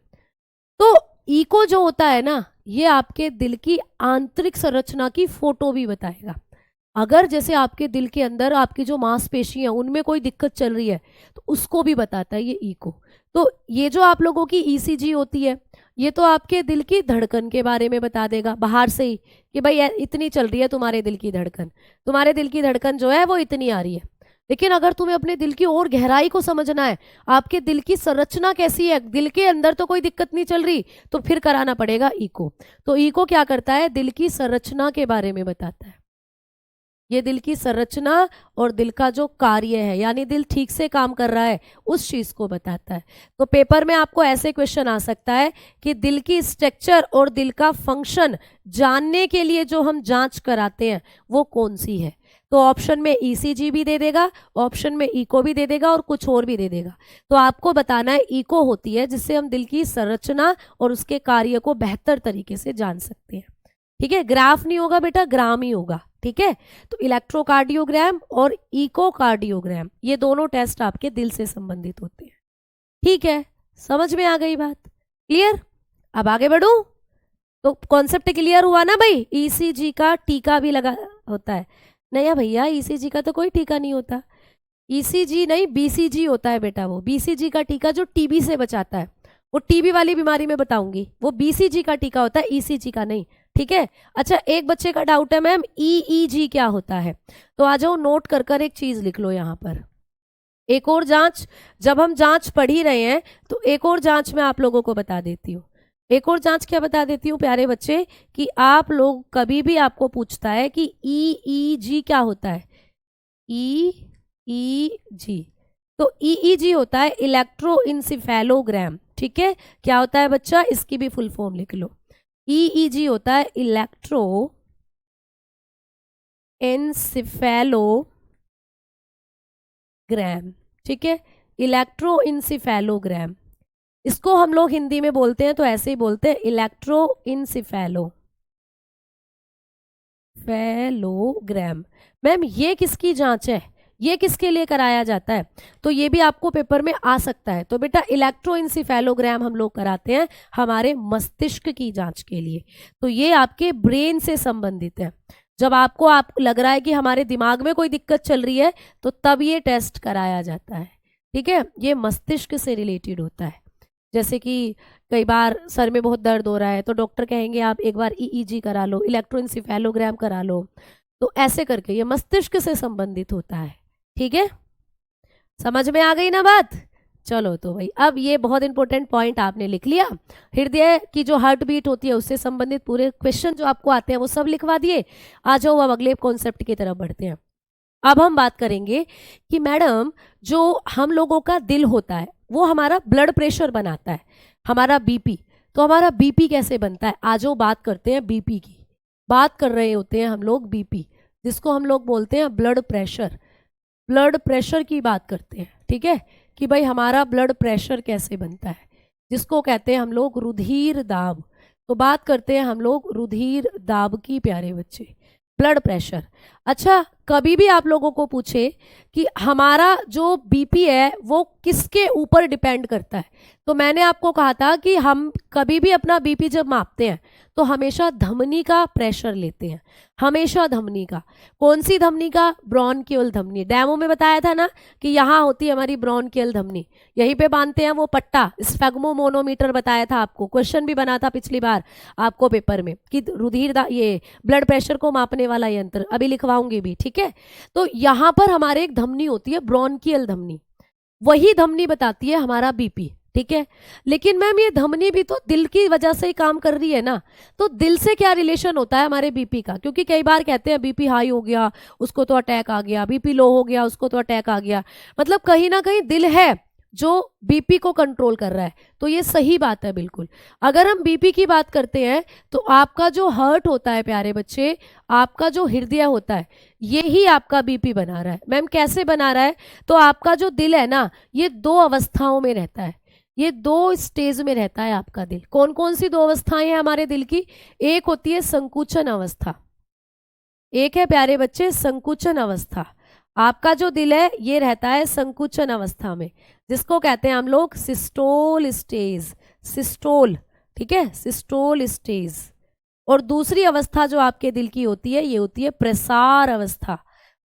तो इको जो होता है ना, ये आपके दिल की आंतरिक संरचना की फोटो भी बताएगा। अगर जैसे आपके दिल के अंदर आपकी जो मांसपेशी है उनमें कोई दिक्कत चल रही है तो उसको भी बताता है ये इको। तो ये जो आप लोगों की ईसीजी होती है ये तो आपके दिल की धड़कन के बारे में बता देगा बाहर से ही कि भाई इतनी चल रही है तुम्हारे दिल की धड़कन, तुम्हारे दिल की धड़कन जो है वो इतनी आ रही है। लेकिन अगर तुम्हें अपने दिल की और गहराई को समझना है, आपके दिल की संरचना कैसी है, दिल के अंदर तो कोई दिक्कत नहीं चल रही, तो फिर कराना पड़ेगा इको। तो इको क्या करता है? दिल की संरचना के बारे में बताता है। ये दिल की संरचना और दिल का जो कार्य है, यानी दिल ठीक से काम कर रहा है, उस चीज को बताता है। तो पेपर में आपको ऐसे क्वेश्चन आ सकता है कि दिल की स्ट्रक्चर और दिल का फंक्शन जानने के लिए जो हम जांच कराते हैं वो कौन सी है। तो ऑप्शन में ईसीजी भी दे देगा, ऑप्शन में इको भी दे देगा और कुछ और भी दे देगा। तो आपको बताना है इको होती है जिससे हम दिल की संरचना और उसके कार्य को बेहतर तरीके से जान सकते हैं। ठीक है, ग्राफ नहीं होगा बेटा, ग्राम ही होगा। ठीक है, तो इलेक्ट्रोकार्डियोग्राम और इकोकार्डियोग्राम ये दोनों टेस्ट आपके दिल से संबंधित होते हैं। ठीक है, समझ में आ गई बात? क्लियर? अब आगे बढ़ूं? तो कॉन्सेप्ट क्लियर हुआ ना भाई? ईसीजी का टीका भी लगा होता है। नहीं भैया, ईसीजी का तो कोई टीका नहीं होता। ईसीजी नहीं, बीसीजी होता है बेटा। वो बीसीजी का टीका जो टीबी से बचाता है, वो टीबी वाली बीमारी में बताऊंगी, वो बीसीजी का टीका होता है, ईसीजी का नहीं। ठीक है, अच्छा एक बच्चे का डाउट है मैम ईईजी क्या होता है, तो आ जाओ नोट कर कर एक चीज लिख लो यहाँ पर। एक और जांच, जब हम जांच पढ़ ही रहे हैं तो एक और जांच मैं आप लोगों को बता देती हूँ। एक और जांच क्या बता देती हूँ प्यारे बच्चे, कि आप लोग कभी भी आपको पूछता है कि ईईजी क्या होता है, ईईजी, तो ईईजी होता है इलेक्ट्रोइंसिफेलोग्राम। ठीक है, क्या होता है बच्चा, इसकी भी फुल फॉर्म लिख लो। ईईजी होता है इलेक्ट्रो इंसिफेलोग्राम। ठीक है, इलेक्ट्रो इंसिफेलोग्राम, इसको हम लोग हिंदी में बोलते हैं तो ऐसे ही बोलते हैं, इलेक्ट्रो इंसिफेलोग्राम। मैम ये किसकी जांच है, ये किसके लिए कराया जाता है, तो ये भी आपको पेपर में आ सकता है। तो बेटा इलेक्ट्रोइंसिफेलोग्राम हम लोग कराते हैं हमारे मस्तिष्क की जांच के लिए। तो ये आपके ब्रेन से संबंधित है। जब आपको लग रहा है कि हमारे दिमाग में कोई दिक्कत चल रही है तो तब ये टेस्ट कराया जाता है। ठीक है, ये मस्तिष्क से रिलेटेड होता है। जैसे कि कई बार सर में बहुत दर्द हो रहा है तो डॉक्टर कहेंगे आप एक बार ईईजी करा लो, इलेक्ट्रोइंसिफेलोग्राम करा लो। तो ऐसे करके ये मस्तिष्क से संबंधित होता है। ठीक है, समझ में आ गई ना बात? चलो तो भाई अब ये बहुत इंपॉर्टेंट पॉइंट आपने लिख लिया। हृदय की जो हार्ट बीट होती है उससे संबंधित पूरे क्वेश्चन जो आपको आते हैं वो सब लिखवा दिए। आ जाओ अब अगले कॉन्सेप्ट की तरफ बढ़ते हैं। अब हम बात करेंगे कि मैडम जो हम लोगों का दिल होता है वो हमारा ब्लड प्रेशर बनाता है, हमारा बीपी। तो हमारा बीपी कैसे बनता है, आ जाओ बात करते हैं बीपी की। बात कर रहे होते हैं हम लोग बीपी, जिसको हम लोग बोलते हैं ब्लड प्रेशर। ब्लड प्रेशर की बात करते हैं। ठीक है, कि भाई हमारा ब्लड प्रेशर कैसे बनता है, जिसको कहते हैं हम लोग रुधिर दाब। तो बात करते हैं हम लोग रुधिर दाब की प्यारे बच्चे, ब्लड प्रेशर। अच्छा कभी भी आप लोगों को पूछे कि हमारा जो बीपी है वो किसके ऊपर डिपेंड करता है, तो मैंने आपको कहा था कि हम कभी भी अपना बीपी जब मापते हैं तो हमेशा धमनी का प्रेशर लेते हैं, हमेशा धमनी का। कौन सी धमनी का, ब्रोंकियल धमनी। डेमो में बताया था ना कि यहाँ होती है हमारी ब्रोंकियल धमनी, यहीं पे बांधते हैं वो पट्टा। स्फेग्मोमोनोमीटर बताया था आपको, क्वेश्चन भी बना था पिछली बार आपको पेपर में कि रुधिर ये ब्लड प्रेशर को मापने वाला यंत्र, अभी लिखवाऊंगी भी। ठीक है, तो यहाँ पर हमारे एक धमनी होती है ब्रोंकियल धमनी, वही धमनी बताती है हमारा बीपी। ठीक है, लेकिन मैम ये धमनी भी तो दिल की वजह से ही काम कर रही है ना, तो दिल से क्या रिलेशन होता है हमारे बीपी का? क्योंकि कई बार कहते हैं बीपी हाई हो गया उसको तो अटैक आ गया, बीपी लो हो गया उसको तो अटैक आ गया। मतलब कहीं ना कहीं दिल है जो बीपी को कंट्रोल कर रहा है। तो ये सही बात है बिल्कुल। अगर हम बीपी की बात करते हैं तो आपका जो हार्ट होता है प्यारे बच्चे, आपका जो हृदय होता है, ये ही आपका बीपी बना रहा है। मैम कैसे बना रहा है, तो आपका जो दिल है ना ये दो अवस्थाओं में रहता है, ये दो स्टेज में रहता है आपका दिल। कौन कौन सी दो अवस्थाएं हैं हमारे दिल की? एक होती है संकुचन अवस्था, एक है प्यारे बच्चे संकुचन अवस्था। आपका जो दिल है ये रहता है संकुचन अवस्था में, जिसको कहते हैं हम लोग सिस्टोल स्टेज, सिस्टोल। ठीक है, सिस्टोल स्टेज। और दूसरी अवस्था जो आपके दिल की होती है ये होती है प्रसार अवस्था।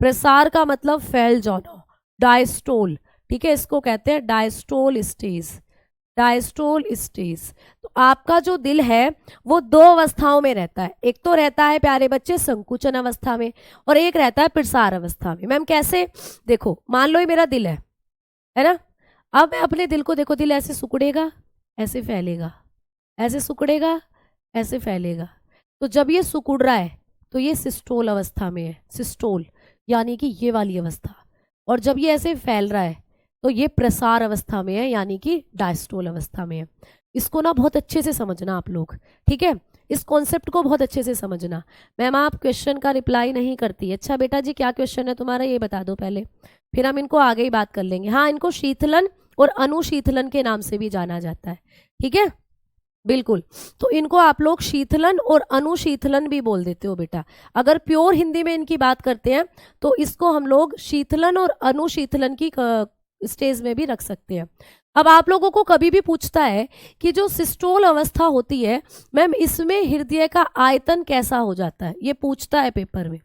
प्रसार का मतलब फैल जाना, डायस्टोल। ठीक है, इसको कहते हैं डायस्टोल स्टेज, डायस्टोल स्टेज। तो आपका जो दिल है वो दो अवस्थाओं में रहता है, एक तो रहता है प्यारे बच्चे संकुचन अवस्था में और एक रहता है प्रसार अवस्था में। मैम कैसे? देखो मान लो ये मेरा दिल है ना, अब मैं अपने दिल को देखो, दिल ऐसे सिकुड़ेगा ऐसे फैलेगा, ऐसे सिकुड़ेगा ऐसे फैलेगा। तो जब ये सिकुड़ रहा है तो ये सिस्टोल अवस्था में है, सिस्टोल यानी कि ये वाली अवस्था। और जब ये ऐसे फैल रहा है तो ये प्रसार अवस्था में है, यानी कि डायस्टोल अवस्था में है। इसको ना बहुत अच्छे से समझना आप लोग, ठीक है, इस कॉन्सेप्ट को बहुत अच्छे से समझना। मैम आप क्वेश्चन का रिप्लाई नहीं करती। अच्छा बेटा जी, क्या क्वेश्चन है तुम्हारा ये बता दो पहले, फिर हम इनको आगे ही बात कर लेंगे। हाँ, इनको शीतलन और अनुशीतलन के नाम से भी जाना जाता है, ठीक है, बिल्कुल। तो इनको आप लोग शीतलन और अनुशीतलन भी बोल देते हो बेटा। अगर प्योर हिंदी में इनकी बात करते हैं तो इसको हम लोग शीतलन और अनुशीतलन की स्टेज में भी रख सकते हैं। अब आप लोगों को कभी भी पूछता है कि जो सिस्टोल अवस्था होती है मैम, इसमें हृदय का आयतन कैसा हो जाता है, ये पूछता है पेपर में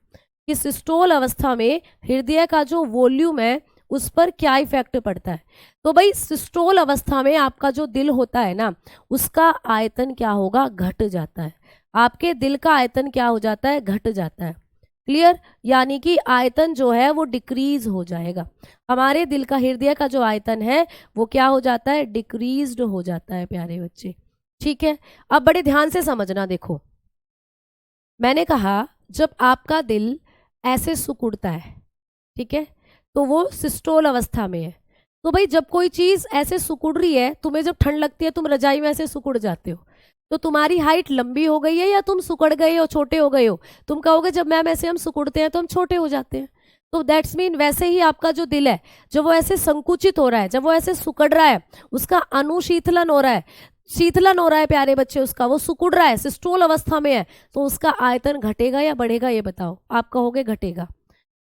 कि सिस्टोल अवस्था में हृदय का जो वॉल्यूम है उस पर क्या इफेक्ट पड़ता है। तो भाई सिस्टोल अवस्था में आपका जो दिल होता है ना, उसका आयतन क्या होगा, घट जाता है। आपके दिल का आयतन क्या हो जाता है, घट जाता है। क्लियर, यानी कि आयतन जो है वो डिक्रीज हो जाएगा। हमारे दिल का, हृदय का जो आयतन है वो क्या हो जाता है, डिक्रीज्ड हो जाता है प्यारे बच्चे, ठीक है। अब बड़े ध्यान से समझना, देखो मैंने कहा जब आपका दिल ऐसे सिकुड़ता है, ठीक है, तो वो सिस्टोल अवस्था में है। तो भाई जब कोई चीज ऐसे सिकुड़ रही है, तुम्हें जब ठंड लगती है तुम रजाई में ऐसे सिकुड़ जाते हो, तो तुम्हारी हाइट लंबी हो गई है या तुम सिकुड़ गए हो, छोटे हो गए हो। तुम कहोगे जब मैम ऐसे हम सिकुड़ते हैं तो हम छोटे हो जाते हैं। तो दैट्स मीन वैसे ही आपका जो दिल है, जब वो ऐसे संकुचित हो रहा है, जब वो ऐसे सिकुड़ रहा है, उसका अनुशीतलन हो रहा है, शीतलन हो रहा है प्यारे बच्चे, उसका वो सिकुड़ रहा है, सिस्टोल अवस्था में है, तो उसका आयतन घटेगा या बढ़ेगा, ये बताओ। आप कहोगे घटेगा।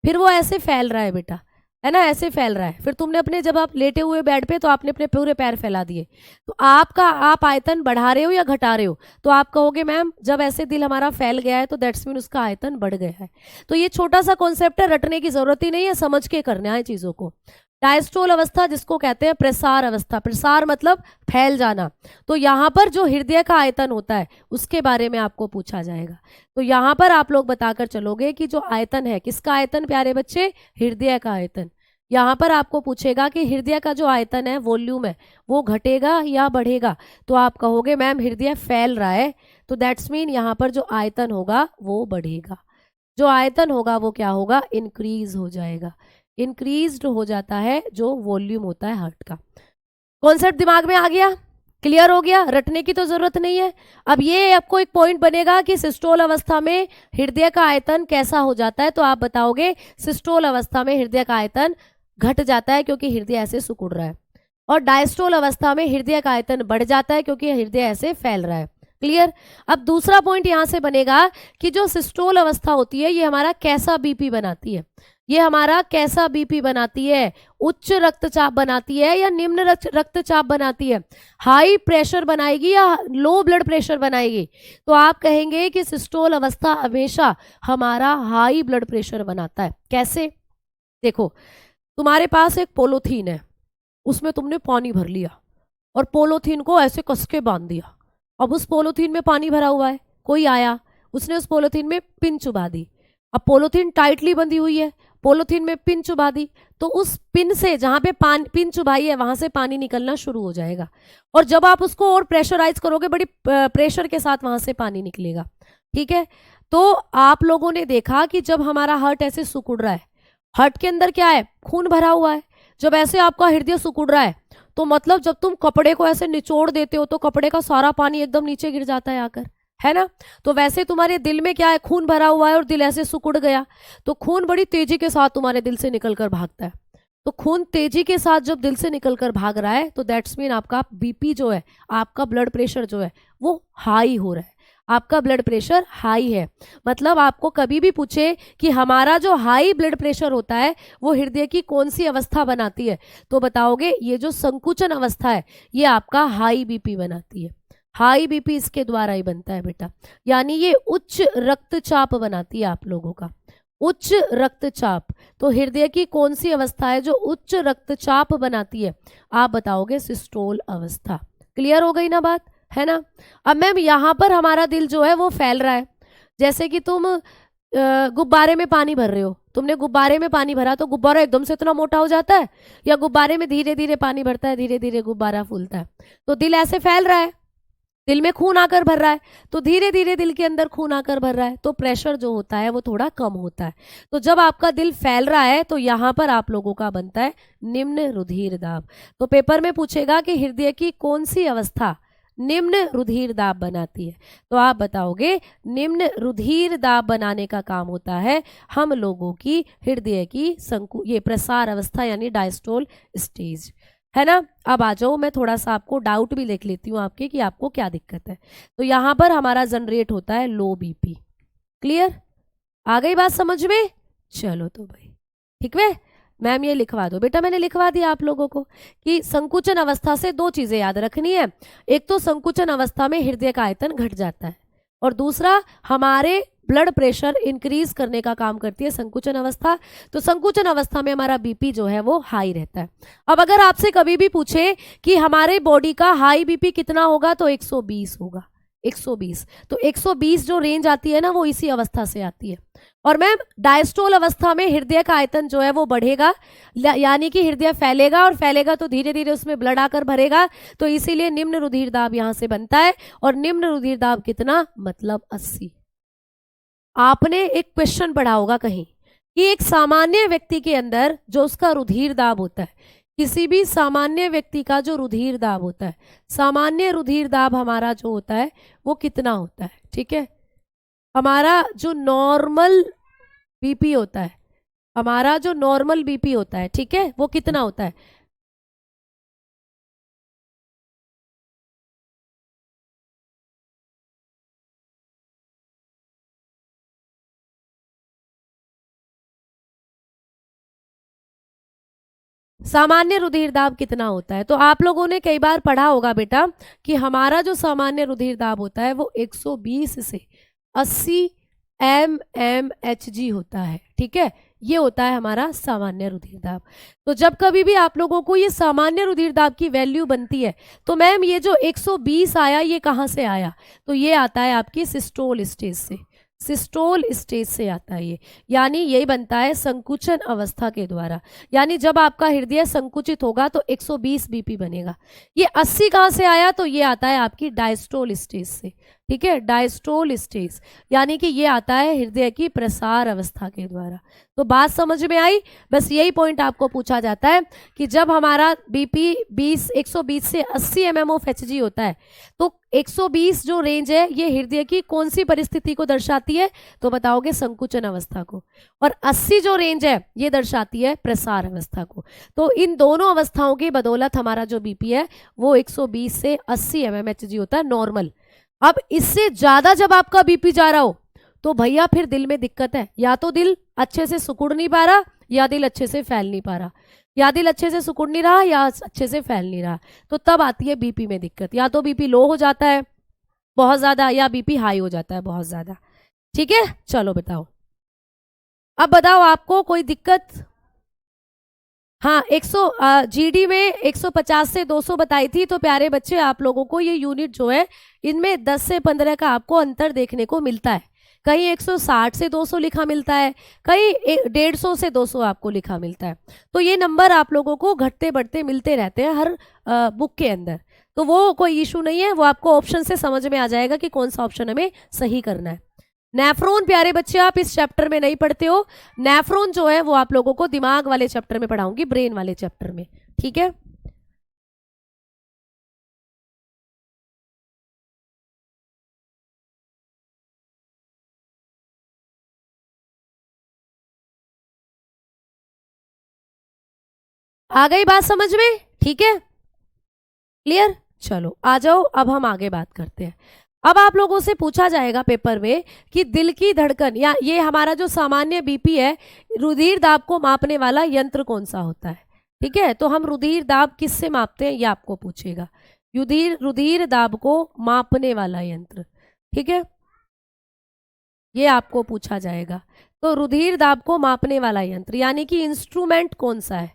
फिर वो ऐसे फैल रहा है बेटा, है ना, ऐसे फैल रहा है। फिर तुमने अपने, जब आप लेटे हुए बेड पे, तो आपने अपने पूरे पैर फैला दिए, तो आप आयतन बढ़ा रहे हो या घटा रहे हो। तो आप कहोगे मैम जब ऐसे दिल हमारा फैल गया है तो दैट्स मीन उसका आयतन बढ़ गया है। तो ये छोटा सा कॉन्सेप्ट है, रटने की जरूरत ही नहीं है, समझ के करना है चीजों को। डायस्टोल अवस्था जिसको कहते हैं प्रसार अवस्था, प्रसार मतलब फैल जाना। तो यहाँ पर जो हृदय का आयतन होता है उसके बारे में आपको पूछा जाएगा। तो यहाँ पर आप लोग बताकर चलोगे कि जो आयतन है, किसका आयतन प्यारे बच्चे, हृदय का आयतन। यहाँ पर आपको पूछेगा कि हृदय का जो आयतन है, वॉल्यूम है, वो घटेगा या बढ़ेगा। तो आप कहोगे मैम हृदय फैल रहा है, तो दैट्स मीन यहाँ पर जो आयतन होगा वो बढ़ेगा। जो आयतन होगा वो क्या होगा, इंक्रीज हो जाएगा। इंक्रीज्ड हो जाता है जो वॉल्यूम होता है हार्ट का। कॉन्सेप्ट दिमाग में आ गया, क्लियर हो गया, रटने की तो जरूरत नहीं है। अब ये आपको एक पॉइंट बनेगा कि सिस्टोल अवस्था में हृदय का आयतन कैसा हो जाता है, तो आप बताओगे सिस्टोल अवस्था में हृदय का आयतन घट जाता है क्योंकि हृदय ऐसे सिकुड़ रहा है, और डायस्टोल अवस्था में हृदय का आयतन बढ़ जाता है क्योंकि हृदय ऐसे फैल रहा है। क्लियर। अब दूसरा पॉइंट यहां से बनेगा कि जो सिस्टोल अवस्था होती है ये हमारा कैसा बीपी बनाती है, ये हमारा कैसा बीपी बनाती है, उच्च रक्तचाप बनाती है या निम्न रक्तचाप बनाती है, हाई प्रेशर बनाएगी या लो ब्लड प्रेशर बनाएगी। तो आप कहेंगे कि सिस्टोल अवस्था हमेशा हमारा हाई ब्लड प्रेशर बनाता है। कैसे, देखो तुम्हारे पास एक पोलोथीन है, उसमें तुमने पानी भर लिया और पोलोथीन को ऐसे कस के बांध दिया। अब उस पोलोथीन में पानी भरा हुआ है, कोई आया, उसने उस पोलोथीन में पिन चुबा दी। अब पोलोथीन टाइटली बंधी हुई है, पोलोथीन में पिन चुबा दी, तो उस पिन से जहां पे पिन चुबाई है वहां से पानी निकलना शुरू हो जाएगा, और जब आप उसको और प्रेशराइज करोगे बड़ी प्रेशर के साथ वहां से पानी निकलेगा। ठीक है, तो आप लोगों ने देखा कि जब हमारा हार्ट ऐसे सिकुड़ रहा है, हार्ट के अंदर क्या है, खून भरा हुआ है। जब ऐसे आपका हृदय सिकुड़ रहा है तो मतलब जब तुम कपड़े को ऐसे निचोड़ देते हो तो कपड़े का सारा पानी एकदम नीचे गिर जाता है आकर, है ना। तो वैसे तुम्हारे दिल में क्या है, खून भरा हुआ है और दिल ऐसे सिकुड़ गया, तो खून बड़ी तेजी के साथ तुम्हारे दिल से निकलकर भागता है। तो खून तेजी के साथ जब दिल से निकलकर भाग रहा है तो दैट्स मीन आपका बीपी जो है, आपका ब्लड प्रेशर जो है वो हाई हो रहा है, आपका ब्लड प्रेशर हाई है। मतलब आपको कभी भी पूछे कि हमारा जो हाई ब्लड प्रेशर होता है वो हृदय की कौन सी अवस्था बनाती है, तो बताओगे ये जो संकुचन अवस्था है ये आपका हाई बीपी बनाती है। हाई बीपी इसके द्वारा ही बनता है बेटा, यानी ये उच्च रक्तचाप बनाती है आप लोगों का, उच्च रक्तचाप। तो हृदय की कौन सी अवस्था है जो उच्च रक्तचाप बनाती है, आप बताओगे सिस्टोल अवस्था। क्लियर हो गई ना बात, है ना। अब मैम यहाँ पर हमारा दिल जो है वो फैल रहा है, जैसे कि तुम गुब्बारे में पानी भर रहे हो, तुमने गुब्बारे में पानी भरा तो गुब्बारा एकदम से इतना मोटा हो जाता है, या गुब्बारे में धीरे धीरे पानी भरता है, धीरे धीरे गुब्बारा फूलता है। तो दिल ऐसे फैल रहा है, दिल में खून आकर भर रहा है, तो धीरे धीरे दिल के अंदर खून आकर भर रहा है, तो प्रेशर जो होता है वो थोड़ा कम होता है। तो जब आपका दिल फैल रहा है तो यहाँ पर आप लोगों का बनता है निम्न रुधिर दाब। तो पेपर में पूछेगा कि हृदय की कौन सी अवस्था निम्न रुधिर दाब बनाती है, तो आप बताओगे निम्न रुधिर दाब बनाने का काम होता है हम लोगों की हृदय की ये प्रसार अवस्था यानी डायस्टोल स्टेज, है ना। अब आ जाओ, मैं थोड़ा सा आपको डाउट भी लिख लेती हूँ आपके कि आपको क्या दिक्कत है। तो यहाँ पर हमारा जनरेट होता है लो बीपी। क्लियर, आ गई बात समझ में? चलो तो भाई ठीक है, मैम ये लिखवा दो बेटा। मैंने लिखवा दिया आप लोगों को कि संकुचन अवस्था से दो चीजें याद रखनी है। एक तो संकुचन अवस्था में हृदय का आयतन घट जाता है, और दूसरा हमारे ब्लड प्रेशर इंक्रीज करने का काम करती है संकुचन अवस्था। तो संकुचन अवस्था में हमारा बीपी जो है वो हाई रहता है। अब अगर आपसे कभी भी पूछे कि हमारे बॉडी का हाई बीपी कितना होगा, तो 120 होगा, 120। तो 120 जो रेंज आती है ना, वो इसी अवस्था से आती है। और मैम डायस्टोल अवस्था में हृदय का आयतन जो है वो बढ़ेगा, यानी कि हृदय फैलेगा, और फैलेगा तो धीरे धीरे उसमें ब्लड आकर भरेगा, तो इसीलिए निम्न रुधिर दाब यहां से बनता है। और निम्न रुधिर दाब कितना, मतलब 80। आपने एक क्वेश्चन पढ़ा होगा कहीं कि एक सामान्य व्यक्ति के अंदर जो उसका रुधिर दाब होता है, किसी भी सामान्य व्यक्ति का जो रुधिर दाब होता है, सामान्य रुधिर दाब हमारा जो होता है वो कितना होता है, ठीक है। हमारा जो नॉर्मल बीपी होता है, हमारा जो नॉर्मल बीपी होता है, ठीक है, वो कितना होता है। सामान्य रुधिर दाब कितना होता है, तो आप लोगों ने कई बार पढ़ा होगा बेटा कि हमारा जो सामान्य रुधिर दाब होता है वो 120 से 80 mmHg होता है, ठीक है। ये होता है हमारा सामान्य रुधिर दाब। तो जब कभी भी आप लोगों को ये सामान्य रुधिर दाब की वैल्यू बनती है, तो मैम ये जो 120 आया ये कहाँ से आया, तो ये आता है आपकी सिस्टोल स्टेज से, सिस्टोल स्टेज से आता है ये, यानी यही बनता है संकुचन अवस्था के द्वारा। यानी जब आपका हृदय संकुचित होगा तो 120 बीपी बनेगा। ये 80 कहाँ से आया, तो ये आता है आपकी डायस्टोल स्टेज से, ठीक है, डायस्टोल स्टेज, यानी कि ये आता है हृदय की प्रसार अवस्था के द्वारा। तो बात समझ में आई? बस यही पॉइंट आपको पूछा जाता है कि जब हमारा बीपी 120 से 80 mmHg होता है, तो 120 जो रेंज है ये हृदय की कौन सी परिस्थिति को दर्शाती है, तो बताओगे संकुचन अवस्था को। और 80 जो रेंज है ये दर्शाती है प्रसार अवस्था को। तो इन दोनों अवस्थाओं की बदौलत हमारा जो बीपी है वो 120 से 80 mmHg होता है नॉर्मल। अब इससे ज्यादा जब आपका बीपी जा रहा हो, तो भैया फिर दिल में दिक्कत है, या तो दिल अच्छे से सिकुड़ नहीं पा रहा, या दिल अच्छे से फैल नहीं पा रहा, या दिल अच्छे से सिकुड़ नहीं रहा, या अच्छे से फैल नहीं रहा। तो तब आती है बीपी में दिक्कत, या तो बीपी लो हो जाता है बहुत ज्यादा, या बीपी हाई हो जाता है बहुत ज्यादा, ठीक है। चलो बताओ, अब बताओ आपको कोई दिक्कत। हाँ, 100 जीडी में 150 से 200 बताई थी, तो प्यारे बच्चे आप लोगों को ये यूनिट जो है इनमें 10 से 15 का आपको अंतर देखने को मिलता है। कहीं 160 से 200 लिखा मिलता है, कहीं 150 से 200 आपको लिखा मिलता है। तो ये नंबर आप लोगों को घटते बढ़ते मिलते रहते हैं हर बुक के अंदर, तो वो कोई इशू नहीं है, वो आपको ऑप्शन से समझ में आ जाएगा कि कौन सा ऑप्शन हमें सही करना है। नेफ्रॉन प्यारे बच्चे आप इस चैप्टर में नहीं पढ़ते हो, नेफ्रॉन जो है वो आप लोगों को दिमाग वाले चैप्टर में पढ़ाऊंगी, ब्रेन वाले चैप्टर में, ठीक है। आ गई बात समझ में? ठीक है, क्लियर। चलो आ जाओ, अब हम आगे बात करते हैं। अब आप लोगों से पूछा जाएगा पेपर में कि दिल की धड़कन या ये हमारा जो सामान्य बीपी है, रुधिर दाब को मापने वाला यंत्र कौन सा होता है, ठीक है। तो हम रुधिर दाब किससे मापते हैं ये आपको पूछेगा, रुधिर रुधिर दाब को मापने वाला यंत्र, ठीक है, ये आपको पूछा जाएगा। तो रुधिर दाब को मापने वाला यंत्र यानी कि इंस्ट्रूमेंट कौन सा है,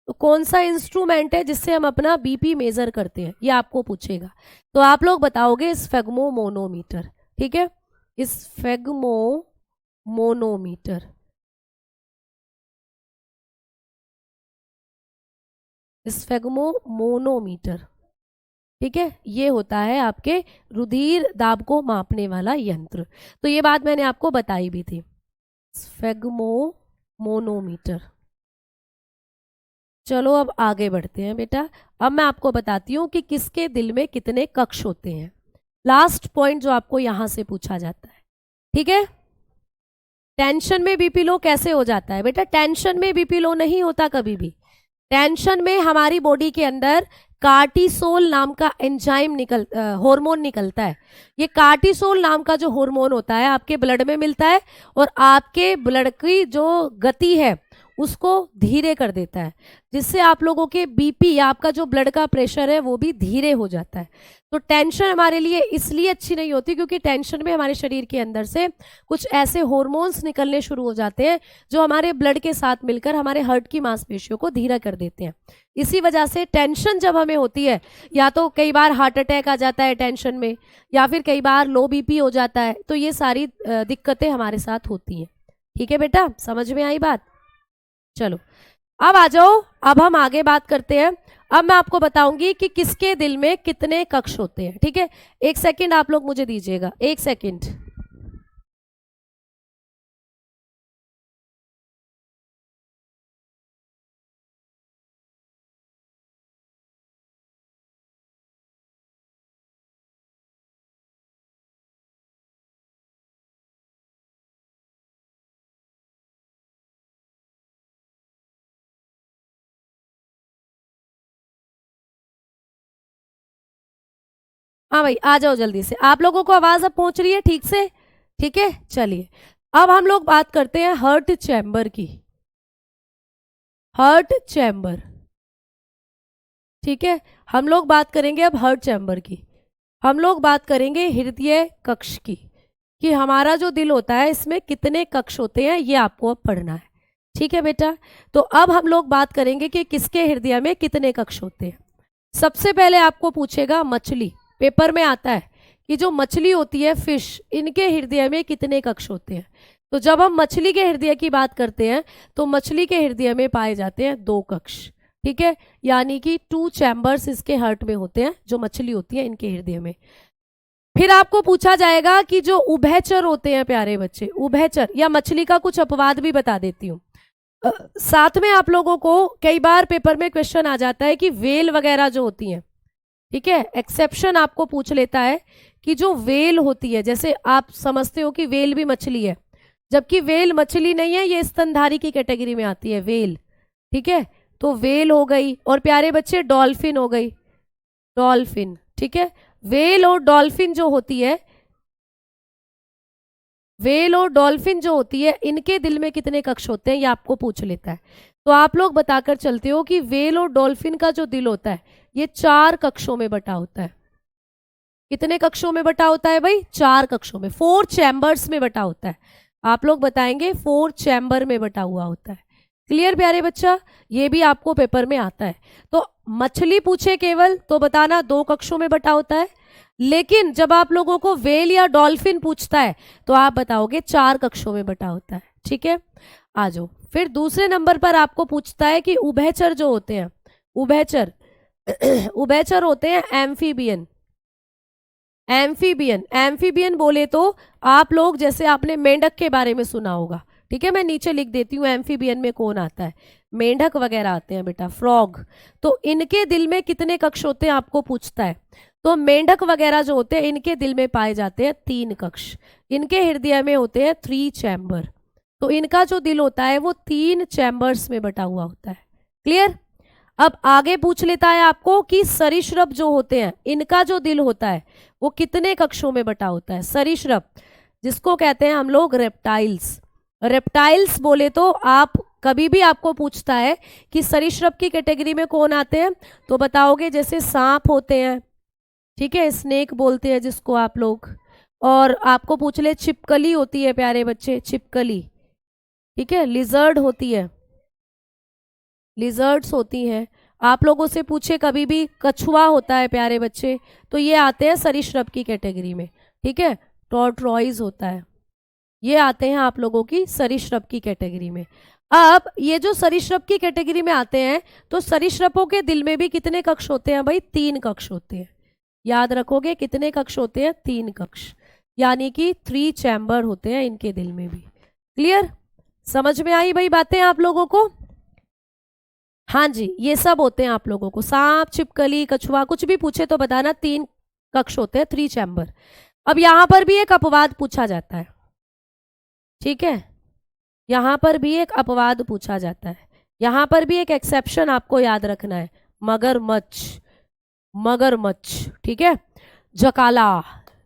तो कौन सा इंस्ट्रूमेंट है जिससे हम अपना बीपी मेजर करते हैं, ये आपको पूछेगा। तो आप लोग बताओगे स्फेग्मोमोनोमीटर, ठीक है, स्फेग्मोमोनोमीटर, स्फेग्मोमोनोमीटर, ठीक है, ये होता है आपके रुधिर दाब को मापने वाला यंत्र। तो ये बात मैंने आपको बताई भी थी। स्फेग्मोमोनोमीटर। चलो अब आगे बढ़ते हैं बेटा। अब मैं आपको बताती हूँ कि किसके दिल में कितने कक्ष होते हैं। लास्ट पॉइंट जो आपको यहां से पूछा जाता है, ठीक है। टेंशन में बीपी लो कैसे हो जाता है बेटा? टेंशन में बीपी लो नहीं होता कभी भी। टेंशन में हमारी बॉडी के अंदर कार्टिसोल नाम का एंजाइम हार्मोन निकलता है। ये कार्टिसोल नाम का जो हार्मोन होता है आपके ब्लड में मिलता है और आपके ब्लड की जो गति है उसको धीरे कर देता है, जिससे आप लोगों के बीपी या आपका जो ब्लड का प्रेशर है वो भी धीरे हो जाता है। तो टेंशन हमारे लिए इसलिए अच्छी नहीं होती क्योंकि टेंशन में हमारे शरीर के अंदर से कुछ ऐसे हार्मोन्स निकलने शुरू हो जाते हैं जो हमारे ब्लड के साथ मिलकर हमारे हार्ट की मांसपेशियों को धीरा कर देते हैं। इसी वजह से टेंशन जब हमें होती है, या तो कई बार हार्ट अटैक आ जाता है टेंशन में, या फिर कई बार लो बीपी हो जाता है, तो ये सारी दिक्कतें हमारे साथ होती हैं। ठीक है बेटा, समझ में आई बात? चलो अब आ जाओ, अब हम आगे बात करते हैं। अब मैं आपको बताऊंगी कि किसके दिल में कितने कक्ष होते हैं। ठीक है, एक सेकंड आप लोग मुझे दीजिएगा, एक सेकंड। हाँ भाई आ जाओ जल्दी से, आप लोगों को आवाज अब पहुंच रही है ठीक से? ठीक है, चलिए अब हम लोग बात करते हैं हार्ट चैम्बर की। हार्ट चैम्बर, ठीक है, हम लोग बात करेंगे अब हार्ट चैम्बर की। हम लोग बात करेंगे हृदय कक्ष की, कि हमारा जो दिल होता है इसमें कितने कक्ष होते हैं, ये आपको अब पढ़ना है। ठीक है बेटा, तो अब हम लोग बात करेंगे कि किसके हृदय में कितने कक्ष होते हैं। सबसे पहले आपको पूछेगा मछली, पेपर में आता है कि जो मछली होती है फिश, इनके हृदय में कितने कक्ष होते हैं। तो जब हम मछली के हृदय की बात करते हैं तो मछली के हृदय में पाए जाते हैं 2 कक्ष। ठीक है, यानी कि 2 चैम्बर्स इसके हार्ट में होते हैं, जो मछली होती है इनके हृदय में। फिर आपको पूछा जाएगा कि जो उभयचर होते हैं प्यारे बच्चे, उभयचर या मछली का कुछ अपवाद भी बता देती हूँ। साथ में आप लोगों को कई बार पेपर में क्वेश्चन आ जाता है कि वेल वगैरह जो होती हैं, ठीक है, एक्सेप्शन आपको पूछ लेता है कि जो वेल होती है, जैसे आप समझते हो कि वेल भी मछली है, जबकि वेल मछली नहीं है, ये स्तनधारी की कैटेगरी में आती है वेल। ठीक है, तो वेल हो गई, और प्यारे बच्चे डॉल्फिन हो गई, डॉल्फिन। ठीक है, वेल और डॉल्फिन जो होती है, वेल और डॉल्फिन जो होती है, इनके दिल में कितने कक्ष होते हैं ये आपको पूछ लेता है। तो आप लोग बताकर चलते हो कि वेल और डॉल्फिन का जो दिल होता है ये 4 कक्षों में बटा होता है। कितने कक्षों में बटा होता है भाई? 4 कक्षों में, 4 चैम्बर्स में बटा होता है। आप लोग बताएंगे 4 चैम्बर में बटा हुआ होता है। क्लियर प्यारे बच्चा? ये भी आपको पेपर में आता है। तो मछली पूछे केवल तो बताना 2 कक्षों में बटा होता है, लेकिन जब आप लोगों को वेल या डॉल्फिन पूछता है तो आप बताओगे 4 कक्षों में बटा होता है। ठीक है, आ जाओ। फिर दूसरे नंबर पर आपको पूछता है कि उभयचर जो होते हैं, उभयचर उभयचर होते हैं एम्फीबियन। एम्फीबियन, एम्फीबियन बोले तो आप लोग, जैसे आपने मेंढक के बारे में सुना होगा, ठीक है, मैं नीचे लिख देती हूँ एम्फीबियन में कौन आता है, मेंढक वगैरह आते हैं बेटा, फ्रॉग। तो इनके दिल में कितने कक्ष होते हैं आपको पूछता है। तो मेंढक वगैरह जो होते हैं इनके दिल में पाए जाते हैं 3 कक्ष, इनके हृदय में होते हैं 3 चैम्बर। तो इनका जो दिल होता है वो 3 चैम्बर्स में बटा हुआ होता है। क्लियर? अब आगे पूछ लेता है आपको कि सरीसृप जो होते हैं इनका जो दिल होता है वो कितने कक्षों में बटा होता है। सरीसृप जिसको कहते हैं हम लोग रेप्टाइल्स। रेप्टाइल्स बोले तो आप कभी भी आपको पूछता है कि सरीसृप की कैटेगरी में कौन आते हैं, तो बताओगे जैसे सांप होते हैं, ठीक है, स्नेक बोलते हैं जिसको आप लोग, और आपको पूछ ले छिपकली होती है प्यारे बच्चे, छिपकली, ठीक है, लिजर्ड होती है, लिजर्ड्स होती हैं। आप लोगों से पूछे कभी भी कछुआ होता है प्यारे बच्चे, तो ये आते हैं सरीसृप की कैटेगरी में। ठीक है, टॉर्टरॉइज होता है, ये आते हैं आप लोगों की सरीसृप की कैटेगरी में। अब ये जो सरीसृप की कैटेगरी में आते हैं तो सरीसृपों के दिल में भी कितने कक्ष होते हैं भाई? 3 कक्ष होते हैं। याद रखोगे कितने कक्ष होते हैं? 3 कक्ष, यानी कि 3 चैम्बर होते हैं इनके दिल में भी। क्लियर? समझ में आई भाई बातें आप लोगों को? हाँ जी, ये सब होते हैं आप लोगों को, सांप, छिपकली, कछुआ, कुछ भी पूछे तो बताना। 3 कक्ष होते हैं, 3 चैम्बर। अब यहां पर भी एक अपवाद पूछा जाता है, ठीक है? यहां पर भी एक अपवाद पूछा जाता है, यहां पर भी एक एक्सेप्शन आपको याद रखना है, मगरमच्छ। मगरमच्छ, ठीक है? जकाला,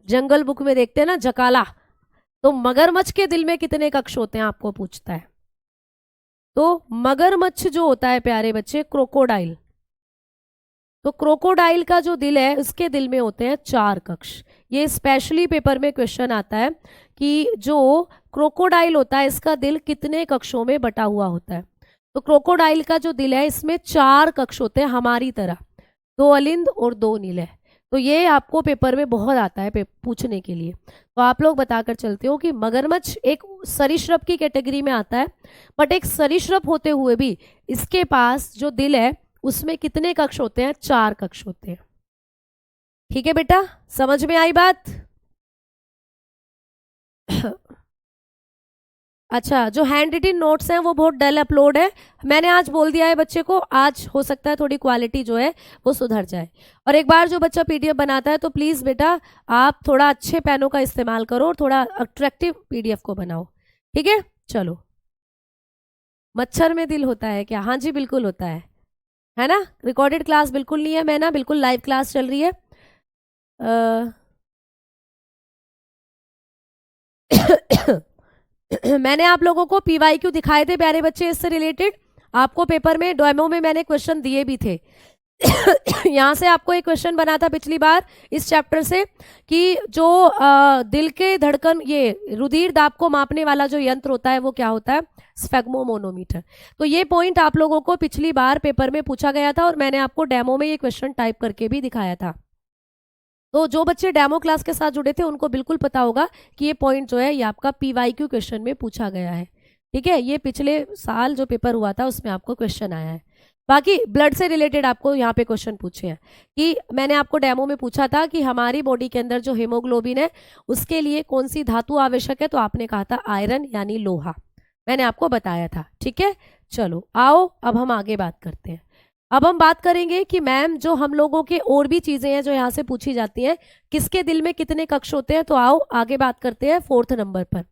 जंगल बुक में देखते हैं ना जकाला, तो मगरमच्छ के दिल में कितने कक्ष होते हैं आपको पूछता है। तो मगरमच्छ जो होता है प्यारे बच्चे, क्रोकोडाइल, तो क्रोकोडाइल का जो दिल है उसके दिल में होते हैं 4 कक्ष। ये स्पेशली पेपर में क्वेश्चन आता है कि जो क्रोकोडाइल होता है इसका दिल कितने कक्षों में बटा हुआ होता है। तो क्रोकोडाइल का जो दिल है इसमें 4 कक्ष होते हैं हमारी तरह, 2 अलिंद और 2 नीले। तो ये आपको पेपर में बहुत आता है पूछने के लिए। तो आप लोग बताकर चलते हो कि मगरमच्छ एक सरीसृप की कैटेगरी में आता है, बट एक सरीसृप होते हुए भी इसके पास जो दिल है उसमें कितने कक्ष होते हैं? 4 कक्ष होते हैं। ठीक है बेटा, समझ में आई बात? अच्छा, जो हैंड रिटन नोट्स हैं वो बहुत डल अपलोड है, मैंने आज बोल दिया है बच्चे को, आज हो सकता है थोड़ी क्वालिटी जो है वो सुधर जाए। और एक बार जो बच्चा पीडीएफ बनाता है तो प्लीज़ बेटा आप थोड़ा अच्छे पेनों का इस्तेमाल करो और थोड़ा अट्रैक्टिव पीडीएफ को बनाओ, ठीक है? चलो, मच्छर में दिल होता है क्या? हाँ जी बिल्कुल होता है ना? रिकॉर्डेड क्लास बिल्कुल नहीं है, मैं ना बिल्कुल लाइव क्लास चल रही है। मैंने आप लोगों को पीवाईक्यू दिखाए थे प्यारे बच्चे, इससे रिलेटेड आपको पेपर में डेमो में मैंने क्वेश्चन दिए भी थे। यहाँ से आपको एक क्वेश्चन बना था पिछली बार इस चैप्टर से कि जो दिल के धड़कन, ये रुधिर दाब को मापने वाला जो यंत्र होता है वो क्या होता है? स्फेग्मोमोनोमीटर। तो ये पॉइंट आप लोगों को पिछली बार पेपर में पूछा गया था और मैंने आपको डेमो में ये क्वेश्चन टाइप करके भी दिखाया था। तो जो बच्चे डेमो क्लास के साथ जुड़े थे उनको बिल्कुल पता होगा कि ये पॉइंट जो है ये आपका पीवाईक्यू क्वेश्चन में पूछा गया है, ठीक है? ये पिछले साल जो पेपर हुआ था उसमें आपको क्वेश्चन आया है। बाकी ब्लड से रिलेटेड आपको यहाँ पे क्वेश्चन पूछे हैं कि मैंने आपको डेमो में पूछा था कि हमारी बॉडी के अंदर जो हीमोग्लोबिन है उसके लिए कौन सी धातु आवश्यक है, तो आपने कहा था आयरन यानी लोहा, मैंने आपको बताया था, ठीक है? चलो आओ अब हम आगे बात करते हैं। अब हम बात करेंगे कि मैम जो हम लोगों के और भी चीजें हैं जो यहाँ से पूछी जाती हैं, किसके दिल में कितने कक्ष होते हैं। तो आओ आगे बात करते हैं। 4th नंबर पर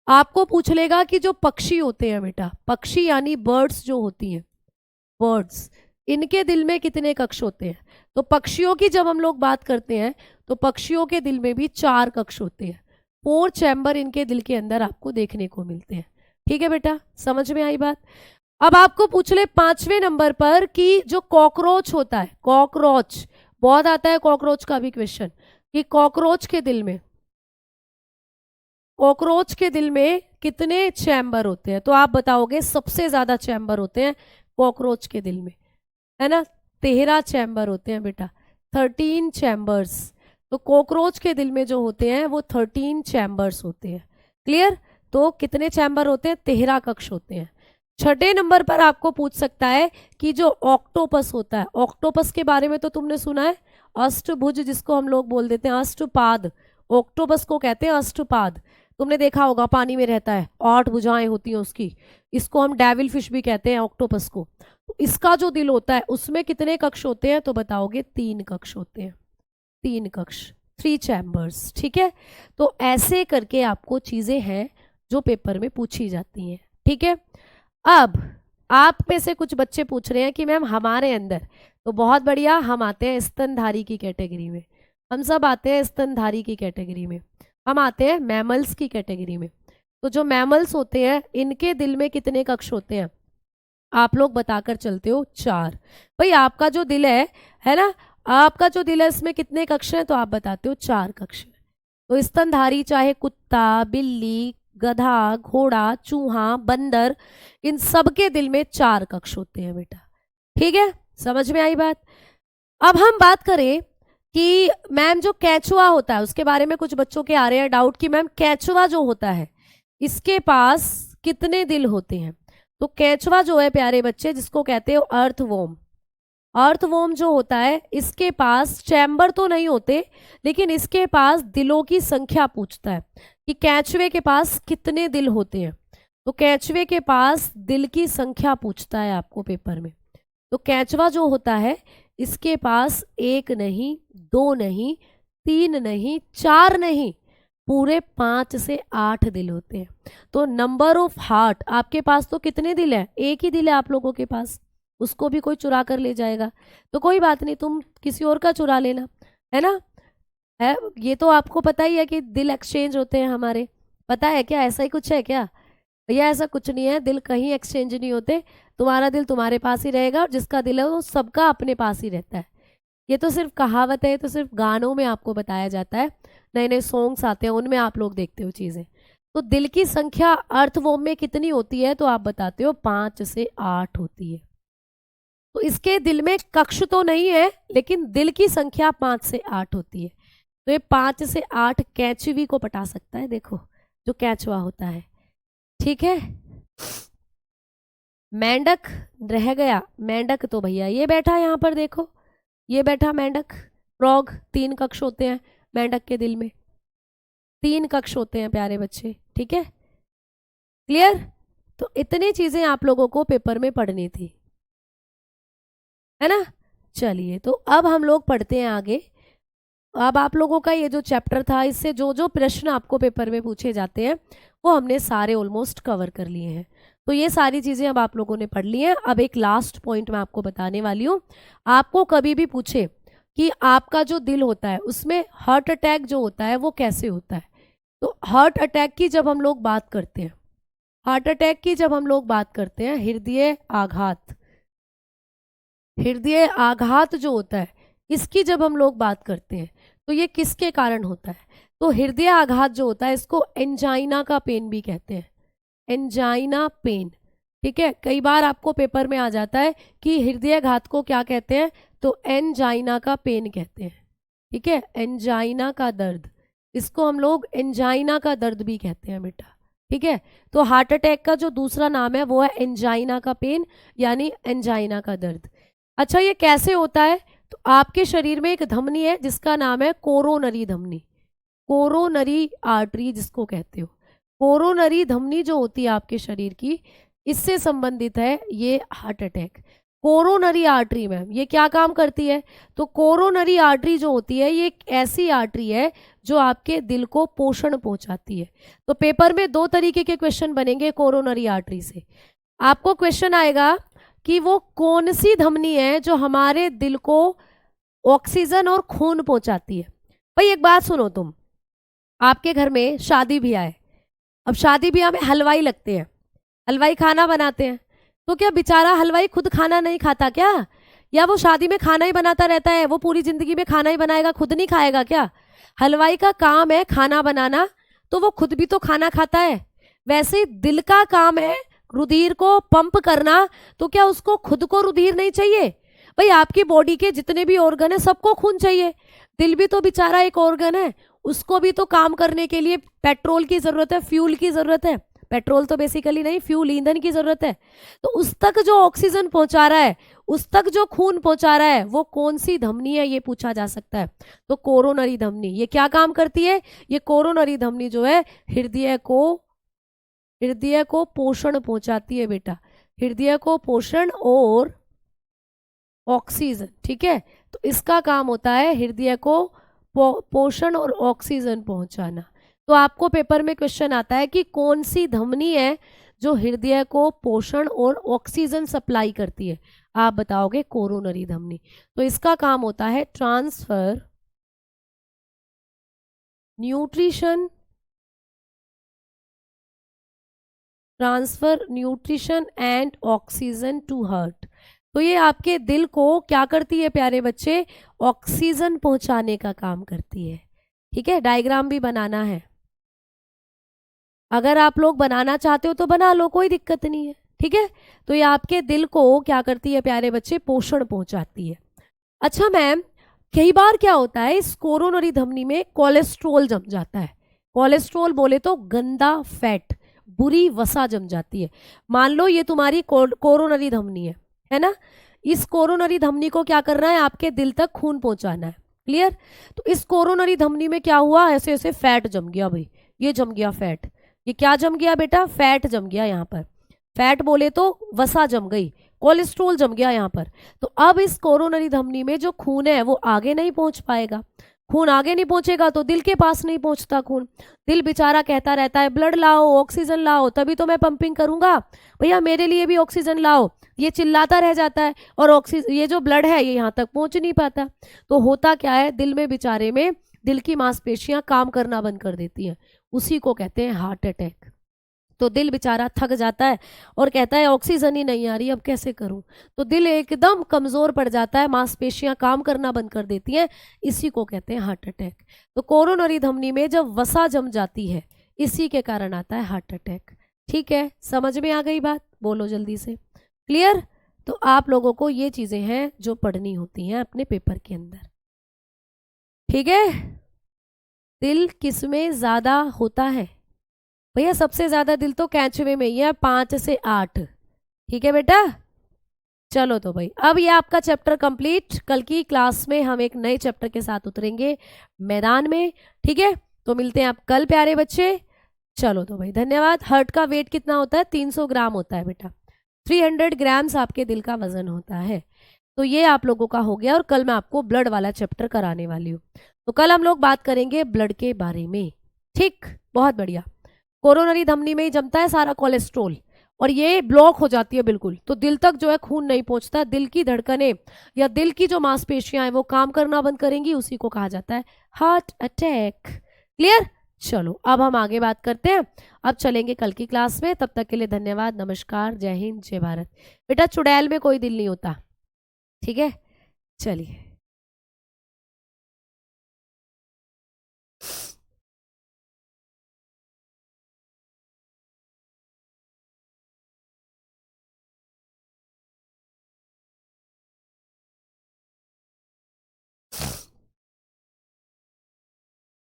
आपको पूछ लेगा कि जो पक्षी होते हैं बेटा, पक्षी यानी बर्ड्स जो होती हैं, बर्ड्स, इनके दिल में कितने कक्ष होते हैं। तो पक्षियों की जब हम लोग बात करते हैं तो पक्षियों के दिल में भी 4 कक्ष होते हैं, 4 चैम्बर इनके दिल के अंदर आपको देखने को मिलते हैं, ठीक है बेटा? समझ में आई बात? अब आपको पूछ ले 5वें नंबर पर कि जो कॉकरोच होता है, कॉकरोच बहुत आता है, कॉकरोच का भी क्वेश्चन कि कॉकरोच के दिल में, कॉकरोच के दिल में कितने चैम्बर होते हैं। तो आप बताओगे सबसे ज्यादा चैम्बर होते हैं कॉकरोच के दिल में, है ना? 13 चैम्बर होते हैं बेटा, 13 चैम्बर्स। तो कॉकरोच के दिल में जो होते हैं वो 13 चैम्बर्स होते हैं। क्लियर? तो कितने चैम्बर होते हैं? 13 कक्ष होते हैं। 6ठे नंबर पर आपको पूछ सकता है कि जो ऑक्टोपस होता है, ऑक्टोपस के बारे में तो तुमने सुना है, अष्टभुज जिसको हम लोग बोल देते हैं, अष्टपाद, ऑक्टोपस को कहते हैं अष्टपाद। तुमने देखा होगा पानी में रहता है, 8 भुजाएं होती हैं उसकी, इसको हम डेविल फिश भी कहते हैं ऑक्टोपस को। तो इसका जो दिल होता है उसमें कितने कक्ष होते हैं? तो बताओगे 3 कक्ष होते हैं, 3 कक्ष, 3 चैम्बर्स, ठीक है? तो ऐसे करके आपको चीजें हैं जो पेपर में पूछी जाती हैं, ठीक है? अब आप में से कुछ बच्चे पूछ रहे हैं कि मैम हमारे अंदर, तो बहुत बढ़िया, हम आते हैं स्तनधारी की कैटेगरी में, हम सब आते हैं स्तनधारी की कैटेगरी में, हम आते हैं मैमल्स की कैटेगरी में। तो जो मैमल्स होते हैं इनके दिल में कितने कक्ष होते हैं? आप लोग बताकर चलते हो 4। भाई आपका जो दिल है ना, आपका जो दिल है इसमें कितने कक्ष हैं? तो आप बताते हो 4 कक्ष। तो स्तनधारी चाहे कुत्ता, बिल्ली, गधा, घोड़ा, चूहा, बंदर, इन सब के दिल में 4 कक्ष होते हैं बेटा, ठीक है? समझ में आई बात? अब हम बात करें कि मैम जो केंचुआ होता है उसके बारे में कुछ बच्चों के आ रहे हैं डाउट कि मैम केंचुआ जो होता है इसके पास कितने दिल होते हैं। तो केंचुआ जो है प्यारे बच्चे जिसको कहते हो अर्थवॉर्म, अर्थवॉर्म जो होता है इसके पास चैम्बर तो नहीं होते, लेकिन इसके पास दिलों की संख्या पूछता है कि केंचुए के पास कितने दिल होते हैं। तो केंचुए के पास दिल की संख्या पूछता है आपको पेपर में। तो केंचुआ जो होता है इसके पास 1 नहीं, 2 नहीं, 3 नहीं, 4 नहीं, पूरे 5 से 8 दिल होते हैं। तो नंबर ऑफ हार्ट, आपके पास तो कितने दिल है? एक ही दिल है आप लोगों के पास, उसको भी कोई चुरा कर ले जाएगा तो कोई बात नहीं, तुम किसी और का चुरा लेना, है ना। है, ये तो आपको पता ही है कि दिल एक्सचेंज होते हैं हमारे, पता है क्या? ऐसा ही कुछ है क्या? भैया ऐसा कुछ नहीं है, दिल कहीं एक्सचेंज नहीं होते। तुम्हारा दिल तुम्हारे पास ही रहेगा और जिसका दिल है वो सबका अपने पास ही रहता है। ये तो सिर्फ कहावत है, ये तो सिर्फ गानों में आपको बताया जाता है, नए नए सॉन्ग्स आते हैं उनमें आप लोग देखते हो चीज़ें। तो दिल की संख्या अर्थवॉर्म में कितनी होती है? तो आप बताते हो 5 से 8 होती है। तो इसके दिल में कक्ष तो नहीं है, लेकिन दिल की संख्या 5 से 8 होती है। तो ये 5 से 8 कैचुवी को पटा सकता है, देखो जो कैचुआ होता है, ठीक है। मेंढक रह गया, मेंढक तो भैया ये बैठा है यहाँ पर, देखो ये बैठा मेंढक। फ्रॉग, 3 कक्ष होते हैं मेंढक के दिल में, 3 कक्ष होते हैं प्यारे बच्चे, ठीक है, क्लियर। तो इतनी चीजें आप लोगों को पेपर में पढ़नी थी, है ना। चलिए तो अब हम लोग पढ़ते हैं आगे। अब आप लोगों का ये जो चैप्टर था, इससे जो जो प्रश्न आपको पेपर में पूछे जाते हैं वो हमने सारे ऑलमोस्ट कवर कर लिए हैं। तो ये सारी चीज़ें अब आप लोगों ने पढ़ ली हैं। अब एक लास्ट पॉइंट मैं आपको बताने वाली हूँ। आपको कभी भी पूछे कि आपका जो दिल होता है उसमें हार्ट अटैक जो होता है वो कैसे होता है, तो हार्ट अटैक की जब हम लोग बात करते हैं, हार्ट अटैक की जब हम लोग बात करते हैं, हृदय आघात, हृदय आघात जो होता है इसकी जब हम लोग बात करते हैं तो ये किसके कारण होता है? तो हृदय आघात जो होता है इसको एंजाइना का पेन भी कहते हैं, एंजाइना पेन, ठीक है। कई बार आपको पेपर में आ जाता है कि हृदय घात को क्या कहते हैं, तो एंजाइना का पेन कहते हैं, ठीक है, एंजाइना का दर्द, इसको हम लोग एंजाइना का दर्द भी कहते हैं बेटा, ठीक है। तो हार्ट अटैक का जो दूसरा नाम है वो है एंजाइना का पेन, यानी एंजाइना का दर्द। अच्छा ये कैसे होता है? तो आपके शरीर में एक धमनी है जिसका नाम है कोरोनरी धमनी, कोरोनरी आर्टरी जिसको कहते हो। कोरोनरी धमनी जो होती है आपके शरीर की, इससे संबंधित है ये हार्ट अटैक। कोरोनरी आर्टरी में ये क्या काम करती है? तो कोरोनरी आर्टरी जो होती है ये एक ऐसी आर्टरी है जो आपके दिल को पोषण पहुंचाती है। तो पेपर में 2 तरीके के क्वेश्चन बनेंगे कोरोनरी आर्टरी से। आपको क्वेश्चन आएगा कि वो कौन सी धमनी है जो हमारे दिल को ऑक्सीजन और खून पहुंचाती है। भाई एक बात सुनो, तुम आपके घर में शादी ब्याह है, अब शादी ब्याह में हलवाई लगते हैं, हलवाई खाना बनाते हैं, तो क्या बेचारा हलवाई खुद खाना नहीं खाता क्या? या वो शादी में खाना ही बनाता रहता है, वो पूरी जिंदगी में खाना ही बनाएगा, खुद नहीं खाएगा क्या? हलवाई का काम है खाना बनाना, तो वो खुद भी तो खाना खाता है। वैसे ही दिल का काम है रुधिर को पंप करना, तो क्या उसको खुद को रुधिर नहीं चाहिए? भाई आपकी बॉडी के जितने भी ऑर्गन है सबको खून चाहिए, दिल भी तो बेचारा एक ऑर्गन है, उसको भी तो काम करने के लिए पेट्रोल की जरूरत है, फ्यूल की जरूरत है, पेट्रोल तो बेसिकली नहीं, फ्यूल ईंधन की जरूरत है। तो उस तक जो ऑक्सीजन पहुंचा रहा है, उस तक जो खून पहुंचा रहा है, वो कौन सी धमनी है ये पूछा जा सकता है। तो कोरोनरी धमनी ये क्या काम करती है? ये कोरोनरी धमनी जो है हृदय को पोषण पहुंचाती है बेटा, हृदय को पोषण और ऑक्सीजन, ठीक है। तो इसका काम होता है हृदय को पोषण और ऑक्सीजन पहुंचाना। तो आपको पेपर में क्वेश्चन आता है कि कौन सी धमनी है जो हृदय को पोषण और ऑक्सीजन सप्लाई करती है, आप बताओगे कोरोनरी धमनी। तो इसका काम होता है transfer nutrition and oxygen to heart. तो ये आपके दिल को क्या करती है प्यारे बच्चे? ऑक्सीजन पहुंचाने का काम करती है, ठीक है। डायग्राम भी बनाना है, अगर आप लोग बनाना चाहते हो तो बना लो, कोई दिक्कत नहीं है, ठीक है। तो ये आपके दिल को क्या करती है प्यारे बच्चे? पोषण पहुंचाती है। अच्छा मैम, कई बार क्या होता है इस कोरोनरी धमनी में कोलेस्ट्रॉल जम जाता है, कोलेस्ट्रॉल बोले तो गंदा फैट, बुरी वसा जम जाती है। मान लो ये तुम्हारी कोरोनरी धमनी है ना, इस कोरोनरी धमनी को क्या करना है, आपके दिल तक खून पहुंचाना है। क्लियर। तो इस कोरोनरी धमनी में क्या हुआ, ऐसे ऐसे फैट जम गया भाई, ये जम गया फैट। ये क्या जम गया बेटा, फैट जम गया। यहाँ पर फैट बोले तो वसा जम गई, कोलेस्ट्रोल जम गया यहाँ पर। तो अब इस कोरोनरी धमनी में जो खून है वो आगे नहीं पहुंच पाएगा। खून आगे नहीं पहुंचेगा तो दिल के पास नहीं पहुंचता खून। दिल बेचारा कहता रहता है ब्लड लाओ, ऑक्सीजन लाओ, तभी तो मैं पंपिंग करूंगा, भैया मेरे लिए भी ऑक्सीजन लाओ। ये चिल्लाता रह जाता है और ऑक्सीजन, ये जो ब्लड है ये यहाँ तक पहुंच नहीं पाता। तो होता क्या है, दिल में बेचारे में दिल की मांसपेशियां काम करना बंद कर देती हैं, उसी को कहते हैं हार्ट अटैक। तो दिल बेचारा थक जाता है और कहता है ऑक्सीजन ही नहीं आ रही, अब कैसे करूं। तो दिल एकदम कमजोर पड़ जाता है, मांसपेशियां काम करना बंद कर देती हैं, इसी को कहते हैं हार्ट अटैक। तो कोरोनरी धमनी में जब वसा जम जाती है, इसी के कारण आता है हार्ट अटैक। ठीक है, समझ में आ गई बात, बोलो जल्दी से। क्लियर। तो आप लोगों को ये चीजें हैं जो पढ़नी होती हैं अपने पेपर के अंदर। ठीक है। दिल किसमें ज्यादा होता है, भैया सबसे ज्यादा दिल तो कैंचवे में ही है, 5 से 8। ठीक है बेटा। चलो तो भाई अब ये आपका चैप्टर कंप्लीट। कल की क्लास में हम एक नए चैप्टर के साथ उतरेंगे मैदान में। ठीक है, तो मिलते हैं आप कल प्यारे बच्चे। चलो तो भाई धन्यवाद। हार्ट का वेट कितना होता है, 300 ग्राम होता है बेटा, 300 ग्राम्स आपके दिल का वजन होता है। तो ये आप लोगों का हो गया, और कल मैं आपको ब्लड वाला चैप्टर कराने वाली हूँ। तो कल हम लोग बात करेंगे ब्लड के बारे में। ठीक, बहुत बढ़िया। कोरोनरी धमनी में ही जमता है सारा कोलेस्ट्रोल, और ये ब्लॉक हो जाती है बिल्कुल, तो दिल तक जो है खून नहीं पहुंचता, दिल की धड़कनें या दिल की जो मांसपेशियां हैं वो काम करना बंद करेंगी, उसी को कहा जाता है हार्ट अटैक। क्लियर। चलो अब हम आगे बात करते हैं, अब चलेंगे कल की क्लास में। तब तक के लिए धन्यवाद, नमस्कार, जय हिंद, जय भारत। बेटा चुड़ैल में कोई दिल नहीं होता, ठीक है। चलिए।